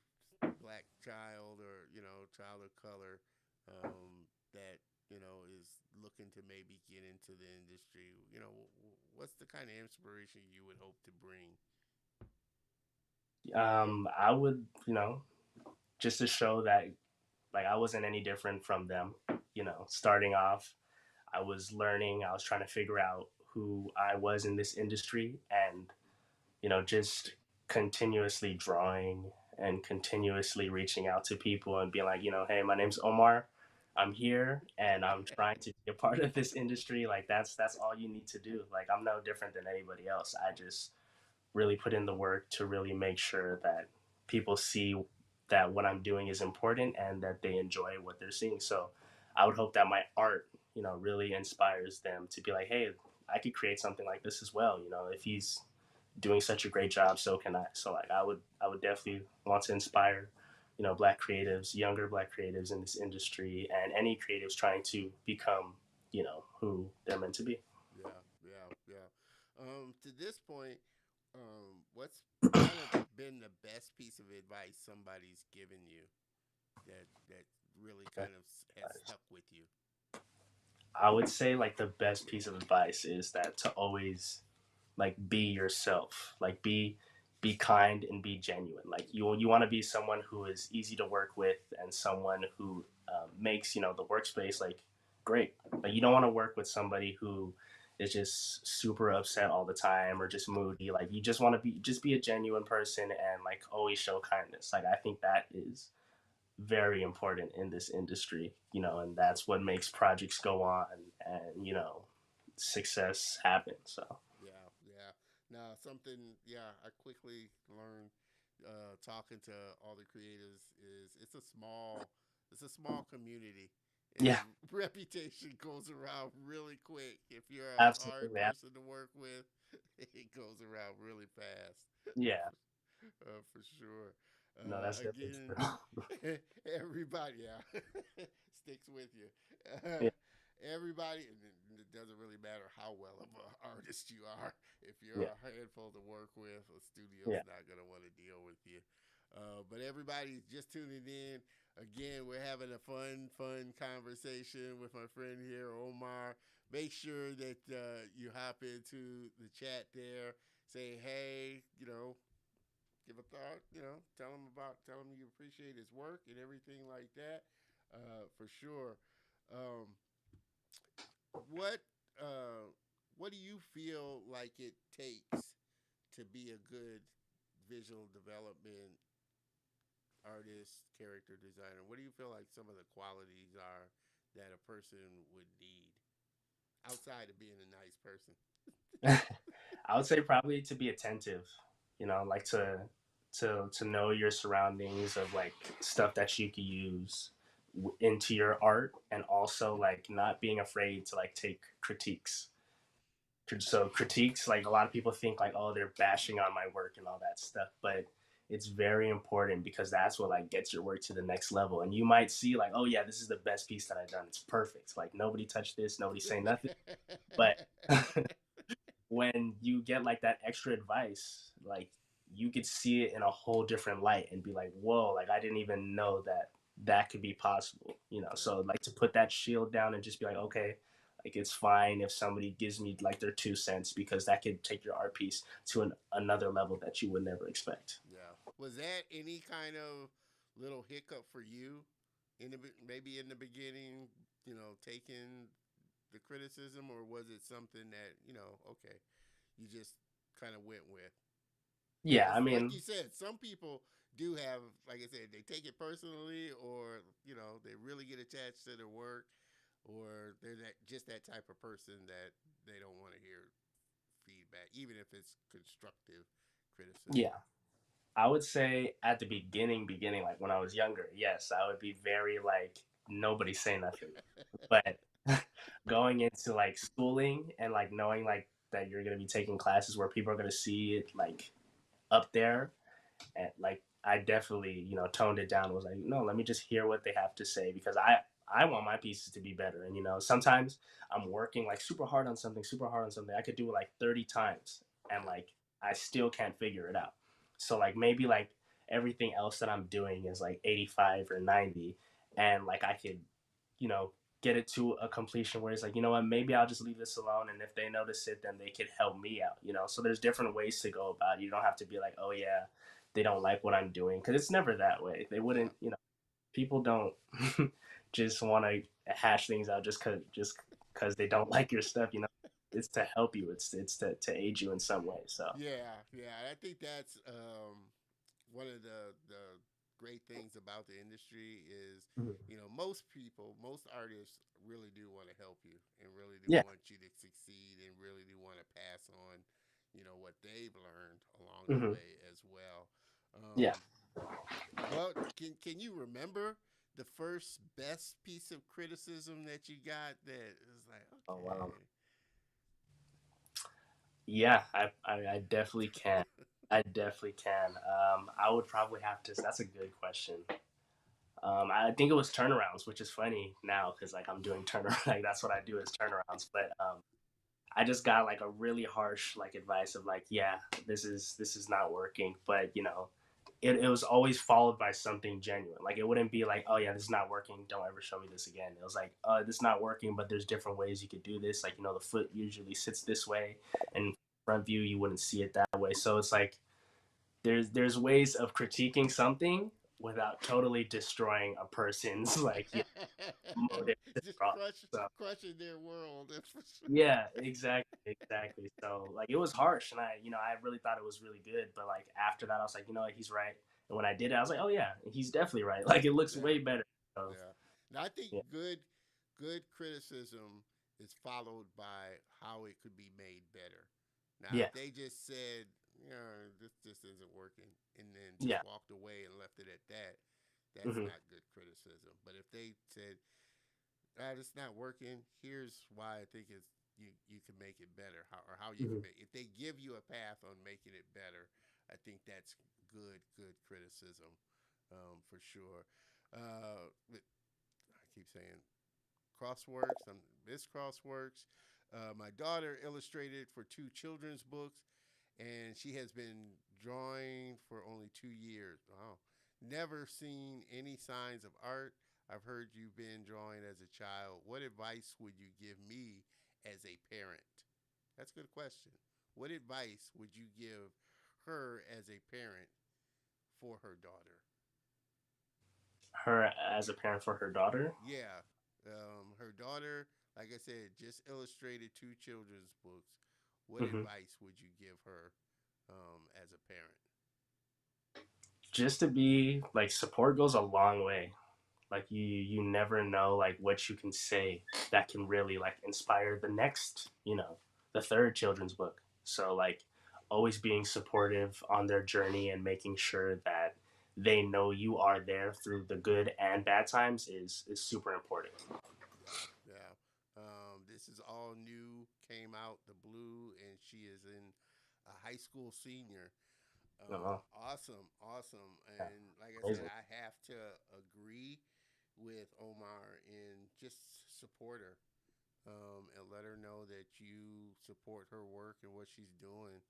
black child or child of color that is looking to maybe get into the industry? What's the kind of inspiration you would hope to bring? I would, just to show that like I wasn't any different from them. Starting off, I was learning, I was trying to figure out who I was in this industry, and just continuously drawing and continuously reaching out to people and being like, hey, my name's Omar. I'm here and I'm trying to be a part of this industry. Like that's all you need to do. Like I'm no different than anybody else. I just really put in the work to really make sure that people see that what I'm doing is important and that they enjoy what they're seeing. So I would hope that my art, really inspires them to be like, hey, I could create something like this as well. If he's doing such a great job, so can I. So like I would definitely want to inspire, black creatives, younger black creatives in this industry, and any creatives trying to become, who they're meant to be. Yeah, yeah, yeah. To this point, what's kind of been the best piece of advice somebody's given you that really kind of has stuck with you? I would say like the best piece of advice is that to always like be yourself, like be kind and be genuine. Like you want to be someone who is easy to work with and someone who makes the workspace like great. Like you don't want to work with somebody who is just super upset all the time or just moody. Like you just want to be a genuine person and like always show kindness. Like I think that is very important in this industry, and that's what makes projects go on and success happen. So Yeah, yeah. Now something, yeah, I quickly learned talking to all the creators is it's a small community, yeah, and reputation goes around really quick. If you're a hard absolutely. person to work with, it goes around really fast. Yeah, For sure. no, that's definitely Again, true. everybody, yeah, sticks with you. Yeah, Everybody, and it doesn't really matter how well of an artist you are. If you're yeah, a handful to work with, a studio's yeah, not gonna want to deal with you. But everybody's just tuning in. Again, we're having a fun conversation with my friend here, Omar. Make sure that you hop into the chat there. Say hey, give a thought. Tell him you appreciate his work and everything like that. For sure. Um, what what do you feel like it takes to be a good visual development artist, character designer? What do you feel like some of the qualities are that a person would need outside of being a nice person? I would say probably to be attentive, like to know your surroundings of like stuff that you can use into your art, and also like not being afraid to like take critiques. So critiques, like a lot of people think like, oh, they're bashing on my work and all that stuff, but it's very important because that's what like gets your work to the next level. And you might see like, oh yeah, this is the best piece that I've done. It's perfect. Like nobody touched this, nobody say nothing. But when you get like that extra advice, like you could see it in a whole different light and be like, whoa, like I didn't even know that that could be possible, you know? Yeah. So like to put that shield down and just be like, okay, like it's fine if somebody gives me like their 2 cents because that could take your art piece to another level that you would never expect. Yeah. Was that any kind of little hiccup for you in the maybe in the beginning? Taking the criticism, or was it something that okay, you just kind of went with? Yeah, Because, I like mean, you said, some people do have, like I said, they take it personally, or they really get attached to their work, or they're just that type of person that they don't want to hear feedback, even if it's constructive criticism. yeah. I would say at the beginning, like when I was younger, yes, I would be very like nobody say nothing. But going into like schooling and like knowing like that you're gonna be taking classes where people are gonna see it like up there, and like I definitely toned it down. Was like, no, let me just hear what they have to say because I want my pieces to be better. And sometimes I'm working like super hard on something. I could do it like 30 times, and Yeah, like I still can't figure it out. So like maybe like everything else that I'm doing is like 85 or 90, and like I could you know get it to a completion where it's like, what, maybe I'll just leave this alone, and if they notice it, then they could help me out. So there's different ways to go about it. You don't have to be like, oh yeah, they don't like what I'm doing, because it's never that way. They yeah, wouldn't. People don't just want to hash things out just because they don't like your stuff. It's to help you. It's to aid you in some way. So yeah, yeah. I think that's one of the great things about the industry is, mhm. most people, most artists really do want to help you and really do Yeah. want you to succeed and really do want to pass on, what they've learned along the Hmm. way as well. Yeah. Well, can you remember the first best piece of criticism that you got that was like, Oh wow. okay, Yeah, I definitely can. I definitely can. I would probably have to. That's a good question. I think it was turnarounds, which is funny now because like I'm doing turnaround. Like that's what I do is turnarounds. But I just got like a really harsh like advice of like, yeah, this is not working. But it was always followed by something genuine. Like it wouldn't be like, oh yeah, this is not working. Don't ever show me this again. It was like, this is not working, but there's different ways you could do this. Like the foot usually sits this way, and front view you wouldn't see it that way. So it's like there's ways of critiquing something without totally destroying a person's like motive to just draw. So crushing their world. yeah, exactly. So like it was harsh, and I really thought it was really good, but like after that, I was like, what, he's right. And when I did it, I was like, oh yeah, he's definitely right. Like it looks Yeah, way better. So yeah. Now I think yeah, good criticism is followed by how it could be made better. Now, yeah, if they just said, this just isn't working, and then just yeah, walked away and left it at that, that's hmm not good criticism. But if they said, it's not working, here's why I think you can make it better, or how you can hmm make. If they give you a path on making it better, I think that's good criticism, for sure. But I keep saying Crossworks. Miss Crossworks. My daughter illustrated for two children's books, and she has been drawing for only 2 years. Wow. Never seen any signs of art. I've heard you've been drawing as a child. What advice would you give me as a parent? That's a good question. What advice would you give her as a parent for her daughter? her as a parent for her daughter. Yeah, her daughter, like I said, just illustrated two children's books. What Hmm. advice would you give her, as a parent? Just to be like, support goes a long way. Like you never know like what you can say that can really like inspire the next, the third children's book. So like always being supportive on their journey and making sure that they know you are there through the good and bad times is super important. Yeah, yeah. This is all new. Came out the blue, and she is in a high school senior. Uh-huh. Awesome, awesome. Yeah, And like I said, amazing. I have to agree with Omar and just support her, and let her know that you support her work and what she's doing.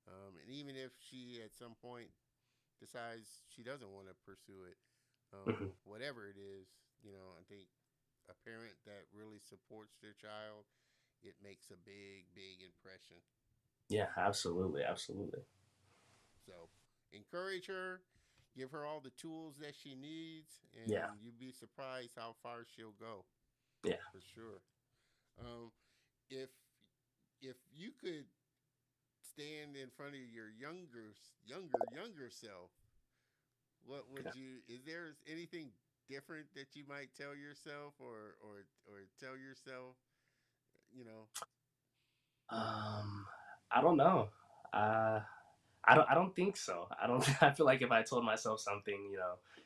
And even if she at some point decides she doesn't want to pursue it, Mhm. whatever it is, I think a parent that really supports their child, it makes a big, big impression. Yeah, absolutely, absolutely. So encourage her, give her all the tools that she needs, Yeah, and you'd be surprised how far she'll go yeah. for sure. Um, if you could stand in front of your younger self, what would Okay. you? Is there anything different that you might tell yourself, or tell yourself? You know, Um, I don't know. Uh, I don't think so. I don't. I feel like if I told myself something,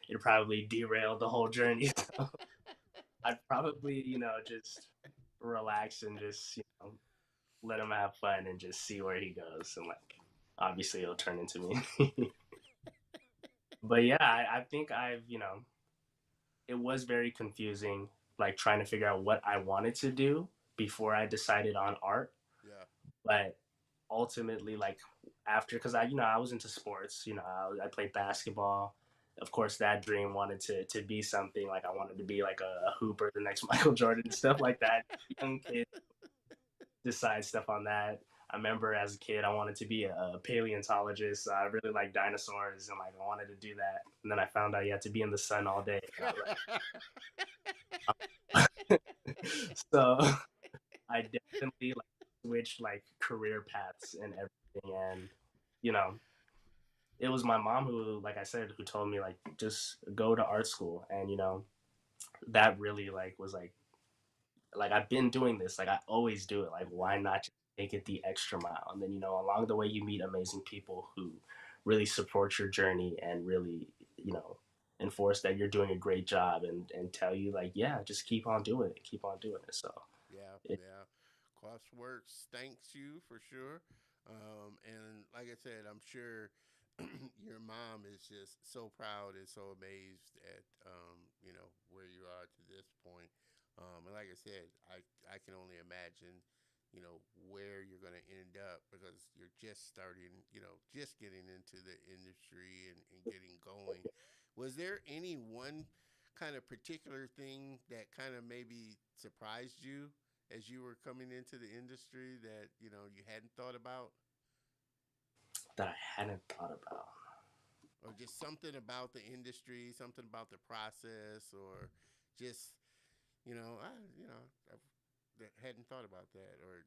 it'd probably derail the whole journey. So I'd probably, just relax and just, let him have fun and just see where he goes. And like, obviously, it'll turn into me. But yeah, I think it was very confusing, like trying to figure out what I wanted to do before I decided on art. yeah, But ultimately, like after, because I was into sports. I played basketball. Of course, that dream wanted to be something like I wanted to be like a hooper, the next Michael Jordan, stuff like that. Young kid decide stuff on that. I remember as a kid, I wanted to be a paleontologist. I really like dinosaurs, and like I wanted to do that. And then I found out you had to be in the sun all day. And I was like, so I definitely like switched like career paths and everything. And you know, it was my mom who, like I said, who told me like just go to art school. And that really like was like I've been doing this, like I always do it. Like why yeah, not just take it the extra mile? And then along the way you meet amazing people who really support your journey and really you know enforce that you're doing a great job and tell you like yeah, just keep on doing it. So yeah, it, yeah. Crossworks thanks you for sure. And like I said, I'm sure your mom is just so proud and so amazed at where you are to this point. And like I said, I can only imagine where you're going to end up because you're just starting, just getting into the industry and getting going. Was there any one kind of particular thing that kind of maybe surprised you as you were coming into the industry that you hadn't thought about, that I hadn't thought about. or just something about the industry, something about the process, or just I hadn't thought about that, or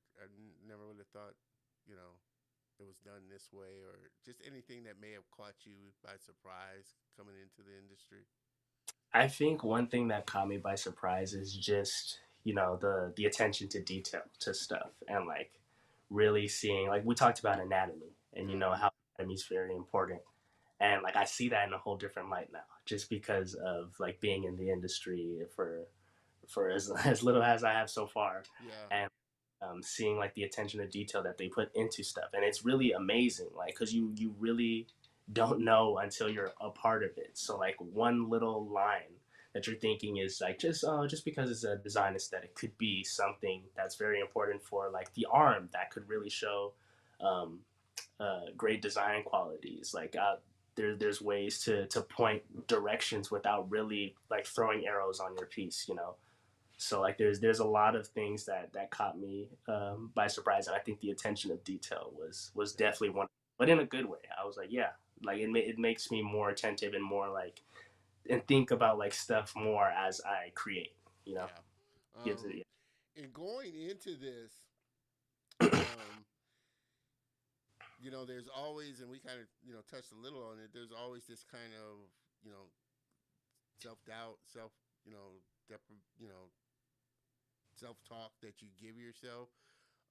never would have thought you know it was done this way, or just anything that may have caught you by surprise coming into the industry. I think one thing that caught me by surprise is just the attention to detail to stuff and like really seeing like we talked about anatomy and Yeah, how anatomy is very important and like I see that in a whole different light now just because of like being in the industry for as little as I have so far yeah, and seeing like the attention to detail that they put into stuff and it's really amazing like because you really don't know until you're a part of it so like one little line that you're thinking is like just because it's a design aesthetic could be something that's very important for like the arm that could really show um, great design qualities like there's ways to point directions without really like throwing arrows on your piece. So like there's a lot of things that caught me by surprise, and I think the attention of detail was yeah, definitely one, but in a good way. I was like, yeah, like it makes me more attentive and more like and think about like stuff more as I create. You know, yeah. gives it. And going into this, Yeah. um, there's always, and we kind of, touched a little on it. There's always this kind of, self doubt, you know, you know, self talk that you give yourself.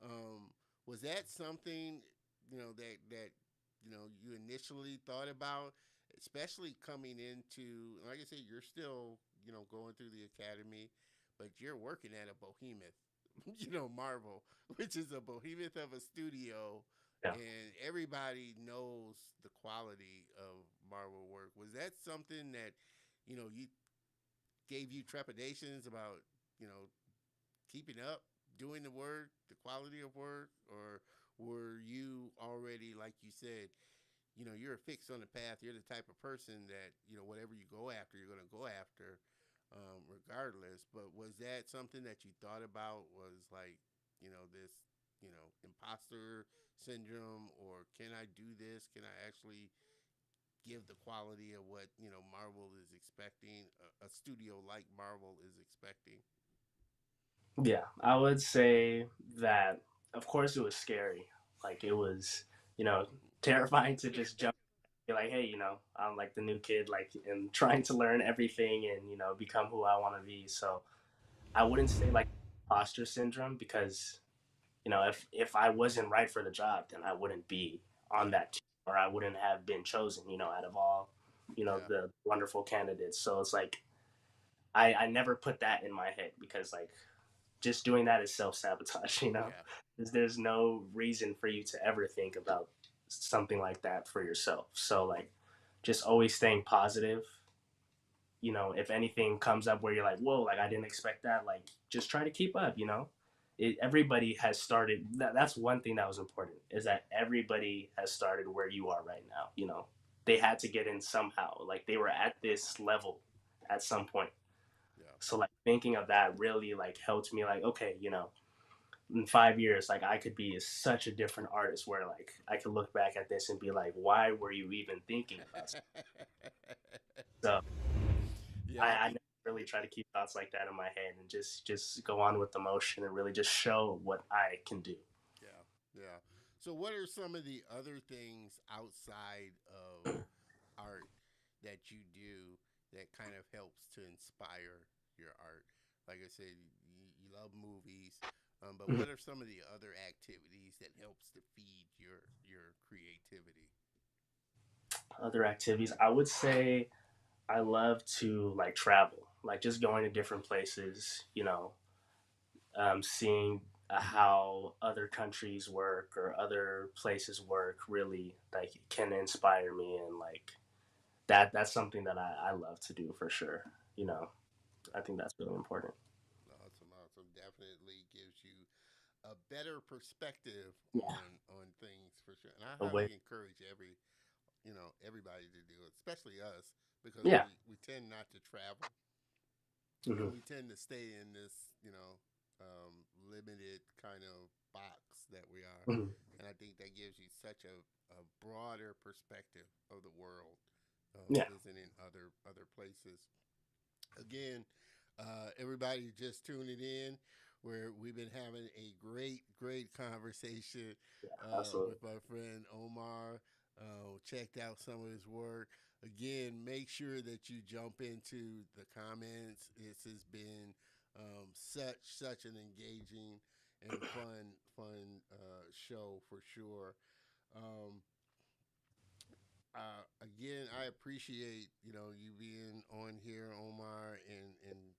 Um, was that something, you initially thought about, especially coming into, like I said, you're still, going through the academy, but you're working at a behemoth, Marvel, which is a behemoth of a studio, Yeah. and everybody knows the quality of Marvel work. Was that something that you gave you trepidations about keeping up, doing the work, the quality of work, or were you already, like you said, you're fixed on the path. You're the type of person that whatever you go after, you're going to go after, regardless. But was that something that you thought about? Was like, this, imposter syndrome, or can I do this? Can I actually give the quality of what Marvel is expecting, a studio like Marvel is expecting? Yeah, I would say that of course it was scary. Like it was, you know, terrifying to just jump be like, hey, I'm like the new kid, like and trying to learn everything and, become who I want to be. So I wouldn't say like imposter syndrome because, if I wasn't right for the job, then I wouldn't be on Yeah, that team or I wouldn't have been chosen, out of all, yeah, the wonderful candidates. So it's like I never put that in my head because like just doing that is self sabotage, yeah, There's no reason for you to ever think about something like that for yourself. So like just always staying positive. If anything comes up where you're like, whoa, like I didn't expect that, like just try to keep up. Everybody has started. That's one thing that was important is that everybody has started where you are right now. They had to get in somehow. Like they were at this level at some point. yeah. So like thinking of that really like helped me like, okay, in 5 years, like I could be such a different artist where like I could look back at this and be like, why were you even thinking about something? So Yeah, I I think. never really try to keep thoughts like that in my head and just go on with the motion and really just show what I can do. Yeah, yeah. So, what are some of the other things outside of art that you do that kind of helps to inspire your art? Like I said, you love movies, but what are some of the other activities that helps to feed your creativity? Other activities, I would say I love to like travel, like just going to different places, seeing how other countries work or other places work really like can inspire me and like that's something that I love to do for sure. You know, I think that's really important. Awesome, awesome. Definitely gives you a better perspective Yeah, on things for sure. And I a way. highly encourage everybody to do it, especially us, because Yeah. we tend not to travel, and Hmm. we tend to stay in this limited kind of box that we are. Hmm. And I think that gives you such a broader perspective of the world, Yeah. visiting other places. Again, everybody just tuning in, where we've been having a great conversation Yeah. Absolutely. with my friend Omar. Checked out some of his work. Again, make sure that you jump into the comments. This has been such an engaging and fun show for sure. Um, Again, I appreciate you being on here, Omar, and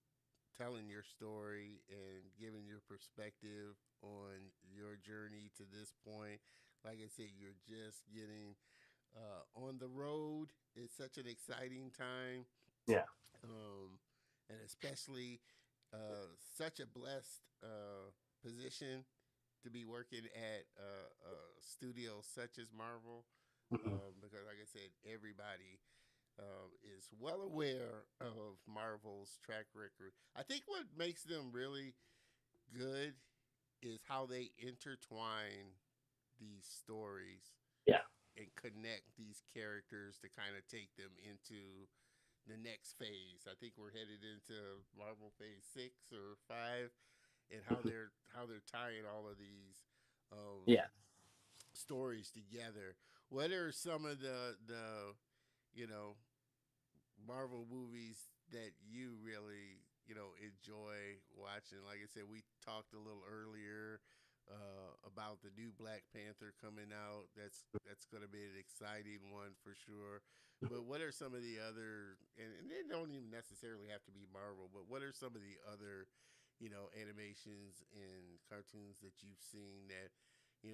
telling your story and giving your perspective on your journey to this point. Like I said, you're just getting on the road. It's such an exciting time, Yeah. um, and especially such a blessed position to be working at a studio such as Marvel. Hmm. Because, like I said, everybody is well aware of Marvel's track record. I think what makes them really good is how they intertwine these stories Yeah. and connect these characters to kind of take them into the next phase. I think we're headed into Marvel Phase 6 or 5, and Hmm. how they're tying all of these Yeah. stories together. What are some of the you know Marvel movies that you really, enjoy watching? Like I said, we talked a little earlier about the new Black Panther coming out. That's going to be an exciting one for sure. But what are some of the other, and they don't even necessarily have to be Marvel, but what are some of the other, animations and cartoons that you've seen that, you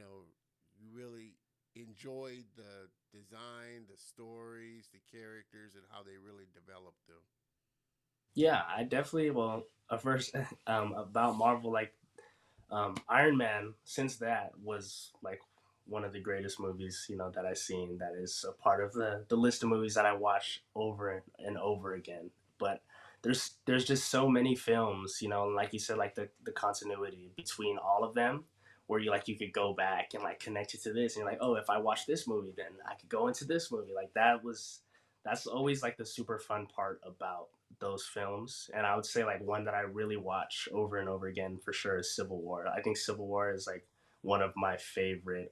really enjoyed the design, the stories, the characters, and how they really developed them. Yeah, I definitely well first about Marvel like Iron Man since that was like one of the greatest movies that I've seen that is a part of the list of movies that I watch over and over again. But there's just so many films, like you said, like the continuity between all of them where you could go back and like connect it to this and you're like, oh, if I watch this movie then I could go into this movie. Like that's always like the super fun part about those films. And I would say like one that I really watch over and over again for sure is Civil War. I think Civil War is like one of my favorite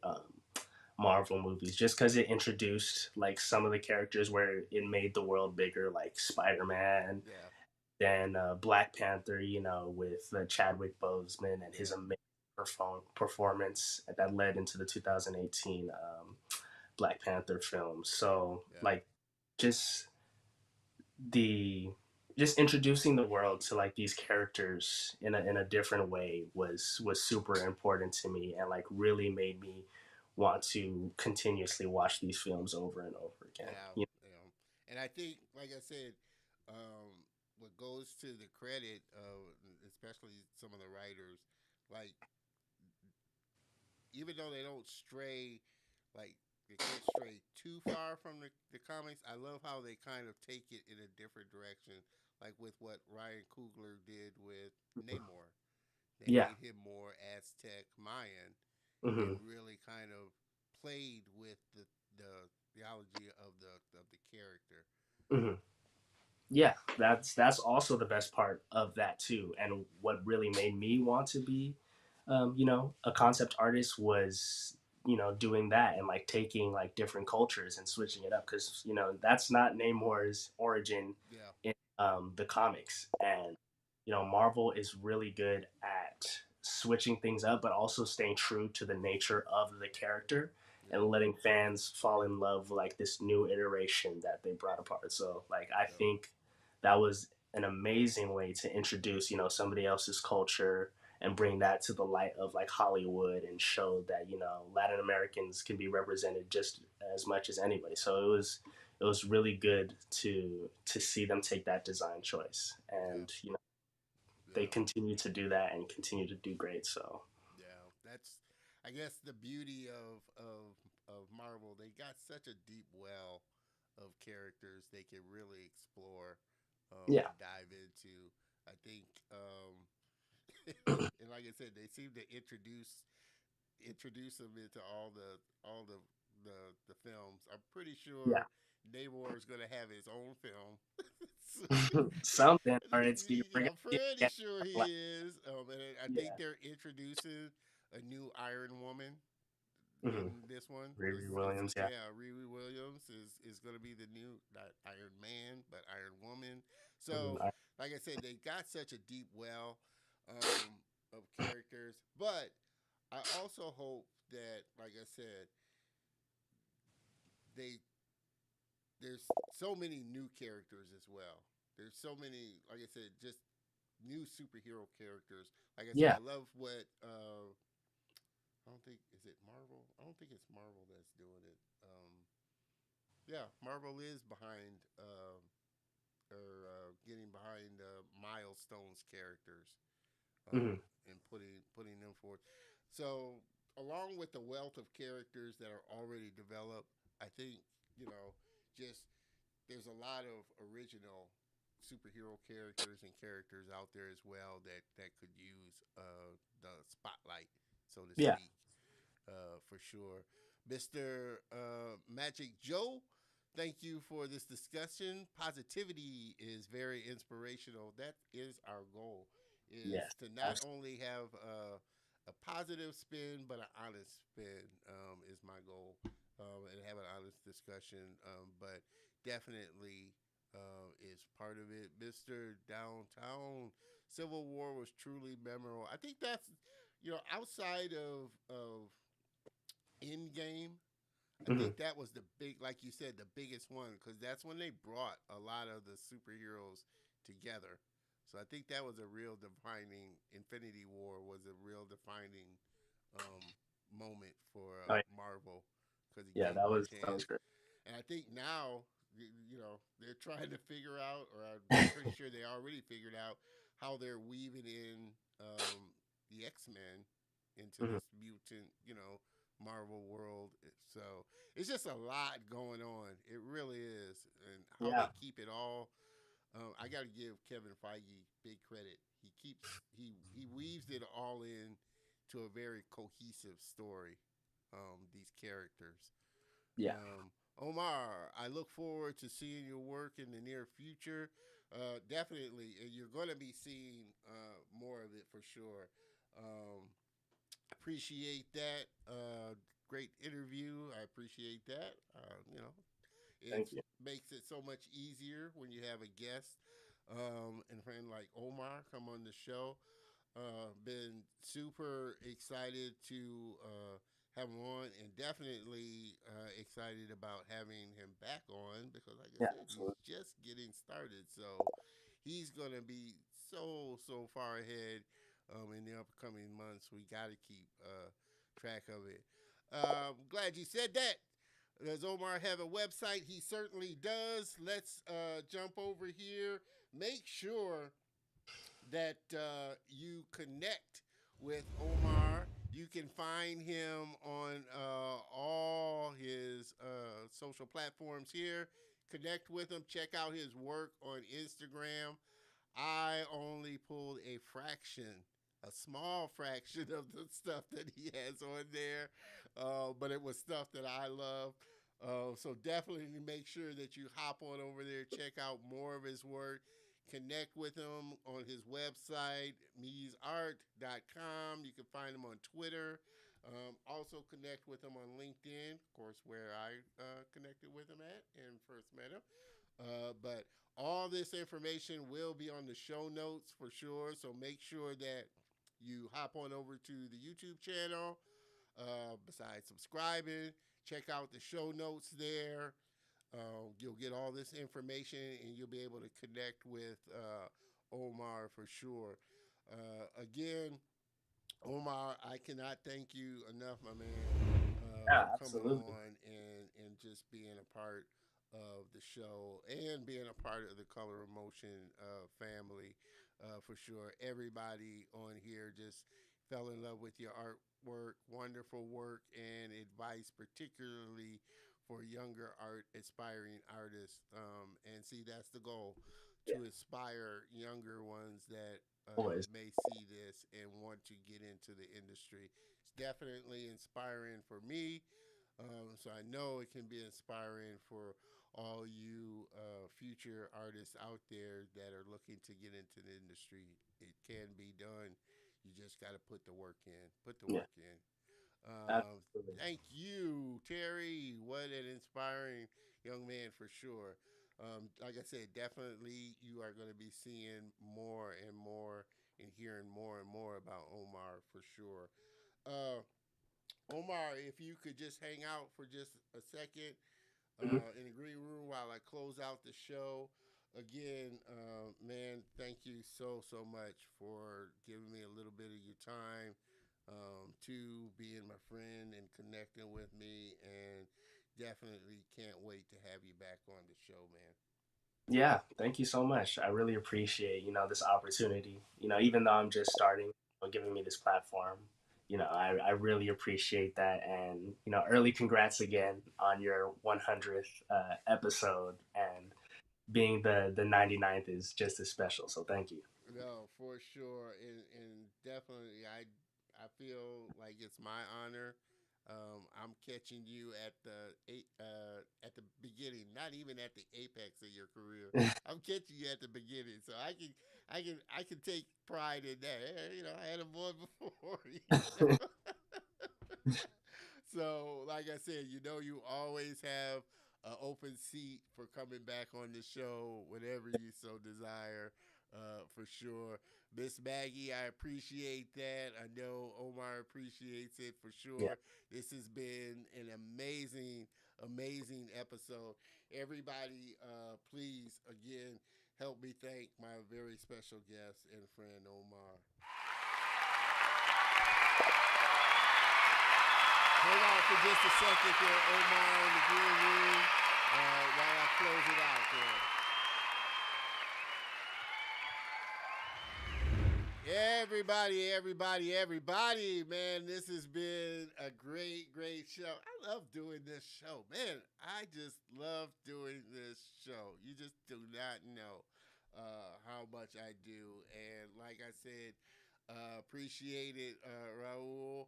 Marvel movies just because it introduced like some of the characters where it made the world bigger, like Spider Man, Yeah, then Black Panther, with Chadwick Boseman and his yeah, amazing performance that led into the 2018 Black Panther film. So yeah, like just the just introducing the world to like these characters in a different way was super important to me and like really made me want to continuously watch these films over and over again. yeah. And I think, like I said, um, what goes to the credit of, especially some of the writers, like even though they don't stray, like they can't stray too far from the comics. I love how they kind of take it in a different direction, like with what Ryan Coogler did with Namor. They Yeah. made him more Aztec Mayan, and Hmm. really kind of played with the theology of the character. Hmm. Yeah, that's also the best part of that too. And what really made me want to be, a concept artist was, doing that and like taking like different cultures and switching it up because that's not Namor's origin Yeah, in the comics. And Marvel is really good at switching things up, but also staying true to the nature of the character yeah, and letting fans fall in love with like this new iteration that they brought apart. So like I yeah, think that was an amazing way to introduce somebody else's culture and bring that to the light of like Hollywood and show that Latin Americans can be represented just as much as anybody. So it was really good to see them take that design choice, yeah, and they yeah. continue to do that and continue to do great. So Yeah, that's I guess the beauty of Marvel. They got such a deep well of characters they can really explore yeah. and dive into. I think, and like I said, they seem to introduce them into all the films. I'm pretty Yeah. sure Namor is going to have his own film. Something, or it's we're gonna I'm see it pretty again. sure he Like, is. And I think yeah. they're introducing a new Iron Woman Hmm. in this one. Riri Williams. Yeah. Yeah, Riri Williams is going to be the new, not Iron Man, but Iron Woman. So, Hmm. like I said, they got such a deep well um, of characters. But I also hope that, like I said, they there's so many new characters as well. There's so many, like I said, just new superhero characters. Like I said, Yeah. I love what I don't think is it Marvel. I don't think it's Marvel that's doing it. Yeah, Marvel is behind or getting behind Milestone's characters Hmm. and putting them forward. So along with the wealth of characters that are already developed, I think just there's a lot of original superhero characters and characters out there as well that could use the spotlight, so to Yeah. speak, for sure. Mr. Magic Joe, thank you for this discussion. Positivity is very inspirational. That is our goal, is Yes. to not only have a positive spin, but an honest spin is my goal, and have an honest discussion. But definitely is part of it. Mr. Downtown, Civil War was truly memorable. I think that's outside of Endgame. I Hmm. think that was the big, like you said, the biggest one because that's when they brought a lot of the superheroes together. So I think that was a real defining. Infinity War was a real defining um, moment for Oh, yeah. Marvel. because he Yeah, gave him a that chance. was great. And I think now, they're trying to figure out, or I'm pretty sure they already figured out how they're weaving in the X Men into Hmm. this mutant, Marvel world. So it's just a lot going on. It really is, and how Yeah, they keep it all. I got to give Kevin Feige big credit. He weaves it all in to a very cohesive story. These characters. yeah, Omar, I look forward to seeing your work in the near future. Definitely, and you're going to be seeing more of it for sure. Um, appreciate that. Great interview. I appreciate that. It thank you. makes it so much easier when you have a guest and a friend like Omar come on the show. Been super excited to have him on, and definitely excited about having him back on because, like I Yeah, said, he's absolutely. just getting started. So he's gonna be so far ahead in the upcoming months. We got to keep track of it. Glad you said that. Does Omar have a website? He certainly does. Let's jump over here. Make sure that you connect with Omar. You can find him on all his social platforms here. Connect with him. Check out his work on Instagram. I only pulled a small fraction of the stuff that he has on there, but it was stuff that I love. So definitely make sure that you hop on over there, check out more of his work, connect with him on his website, meesart.com. You can find him on Twitter. Also connect with him on LinkedIn, of course, where I connected with him at and first met him. But all this information will be on the show notes for sure. So make sure that you hop on over to the YouTube channel. Besides subscribing, check out the show notes there. You'll get all this information and you'll be able to connect with Omar for sure. Again, Omar, I cannot thank you enough, my man, Yeah, for coming absolutely. on and just being a part of the show and being a part of the Color of Motion family for sure. Everybody on here just fell in love with your artwork, wonderful work, and advice, particularly for younger aspiring artists. And see, that's the goal Yeah, to inspire younger ones that always. may see this and want to get into the industry. It's definitely inspiring for me. So I know it can be inspiring for all you future artists out there that are looking to get into the industry. It can be done. You just got to put the work in. Put the Yeah, work in. absolutely. Thank you, Terry. What an inspiring young man for sure. Like I said, definitely you are going to be seeing more and more and hearing more and more about Omar for sure. Uh, Omar, if you could just hang out for just a second Hmm. in the green room while I close out the show. Again, man, thank you so much for giving me a little bit of your time, to being my friend and connecting with me, and definitely can't wait to have you back on the show, man. Yeah, thank you so much. I really appreciate, this opportunity. Even though I'm just starting, giving me this platform, I really appreciate that. And, early congrats again on your 100th episode. And being the 99th is just as special. So thank you. No, for sure, and definitely, I feel like it's my honor. I'm catching you at the beginning, not even at the apex of your career. I'm catching you at the beginning, so I can take pride in that. I had a boy before. So, like I said, you always have an open seat for coming back on the show whenever you so desire, for sure. Miss Maggie, I appreciate that. I know Omar appreciates it for Yeah. sure. This has been an amazing episode. Everybody, please, again, help me thank my very special guest and friend, Omar. it out for just a second there, Omar, in the green room, while I close it out there. Everybody, man, this has been a great show. I love doing this show. Man, I just love doing this show. You just do not know how much I do. And like I said, appreciate it, Raul,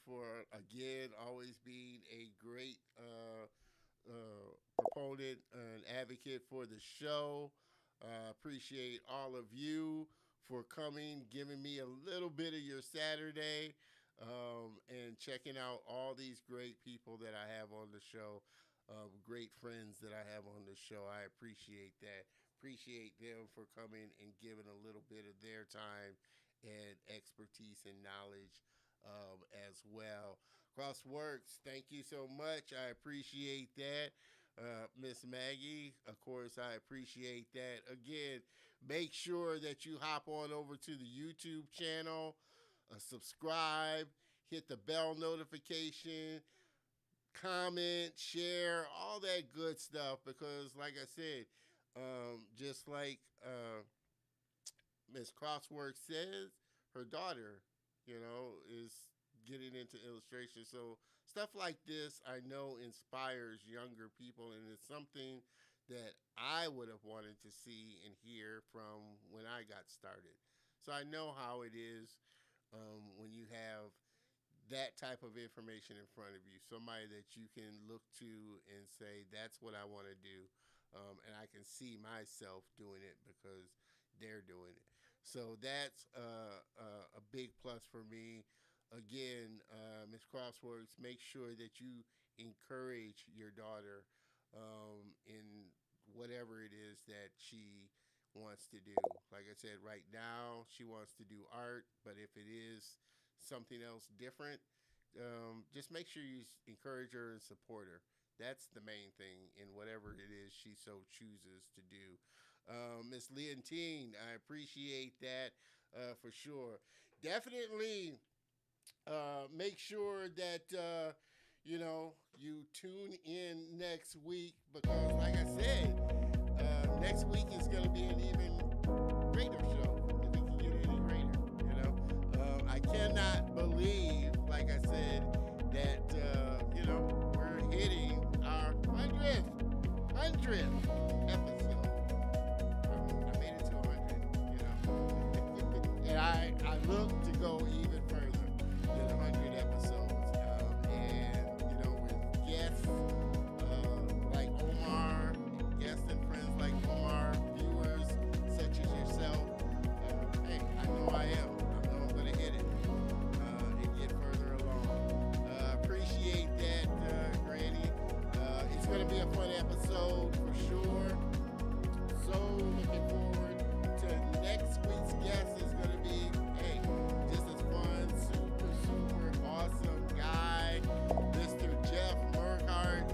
for, again, always being a great proponent and advocate for the show. Appreciate all of you for coming, giving me a little bit of your Saturday, and checking out all these great people that I have on the show, great friends that I have on the show. I appreciate that. Appreciate them for coming and giving a little bit of their time and expertise and knowledge as well. Crossworks, thank you so much. I appreciate that. Miss Maggie, of course, I appreciate that. Again, make sure that you hop on over to the YouTube channel, subscribe, hit the bell notification, comment, share, all that good stuff. Because, like I said, just like Miss Crossworks says, her daughter, is getting into illustration. So stuff like this, I know, inspires younger people, and it's something that I would have wanted to see and hear from when I got started. So I know how it is when you have that type of information in front of you, somebody that you can look to and say, that's what I want to do. And I can see myself doing it because they're doing it. So that's a big plus for me. Again, Ms. Crossworks, make sure that you encourage your daughter in whatever it is that she wants to do. Like I said, right now she wants to do art, but if it is something else different, just make sure you encourage her and support her. That's the main thing in whatever it is she so chooses to do. Miss Leontine, I appreciate that for sure. Definitely make sure that you tune in next week, because like I said, next week is going to be an even greater show, if it can get any greater. I cannot believe, like I said, that we're hitting our 100th episode. I made it to 100, and I look to go even further than 100 episodes. And with guests like Omar, guests and friends like Omar, viewers such as yourself, hey, I know I am. I know I'm going to hit it and get further along. Appreciate that, Granny. It's going to be a fun episode for sure. So looking forward to next week's guest. Is going to be, hey, just as fun, super awesome guy, Mr. Jeff Merkhart,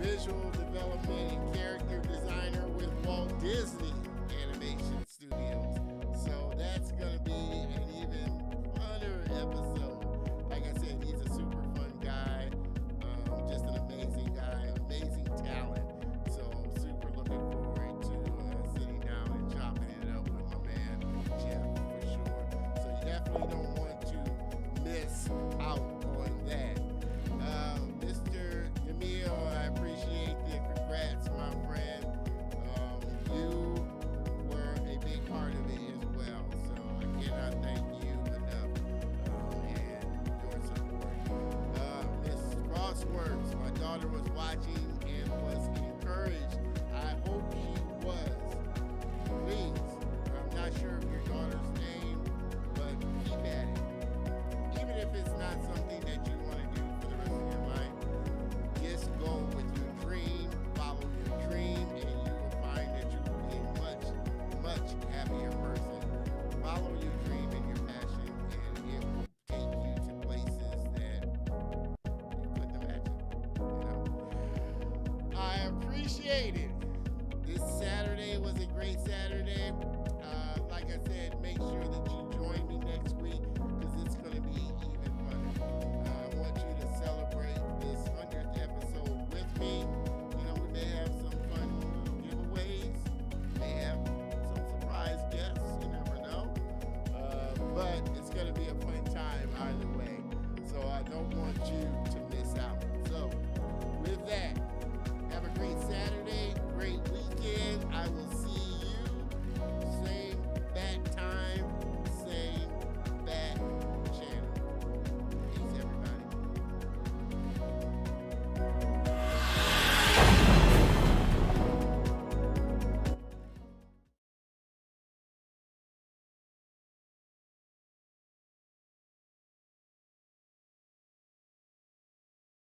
visual development and character designer with Walt Disney Animation Studios. So that's going to be an even funner episode. Like I said, he's a super fun guy, just an amazing guy, amazing talent. So I'm super looking forward to sitting down and chopping it up with my man Jeff for sure. So you definitely don't want to miss out on that. Mr. Jamil, I appreciate the congrats, my friend. You were a big part of it as well. So I cannot thank you enough and your support. Miss Crossworks, my daughter was watching and was encouraged. I hope she was. Please, I'm not sure of your daughter's name, but keep at it. Even if it's not something that you want to do for the rest of your life, just go with your dream, follow your dream, and you will find that you will be a much happier person. Follow your dream and your passion, and it will take you to places that you couldn't imagine. I appreciate it. This Saturday was a great Saturday. Like I said, make sure that you join me next week, because it's going to be even funner. I will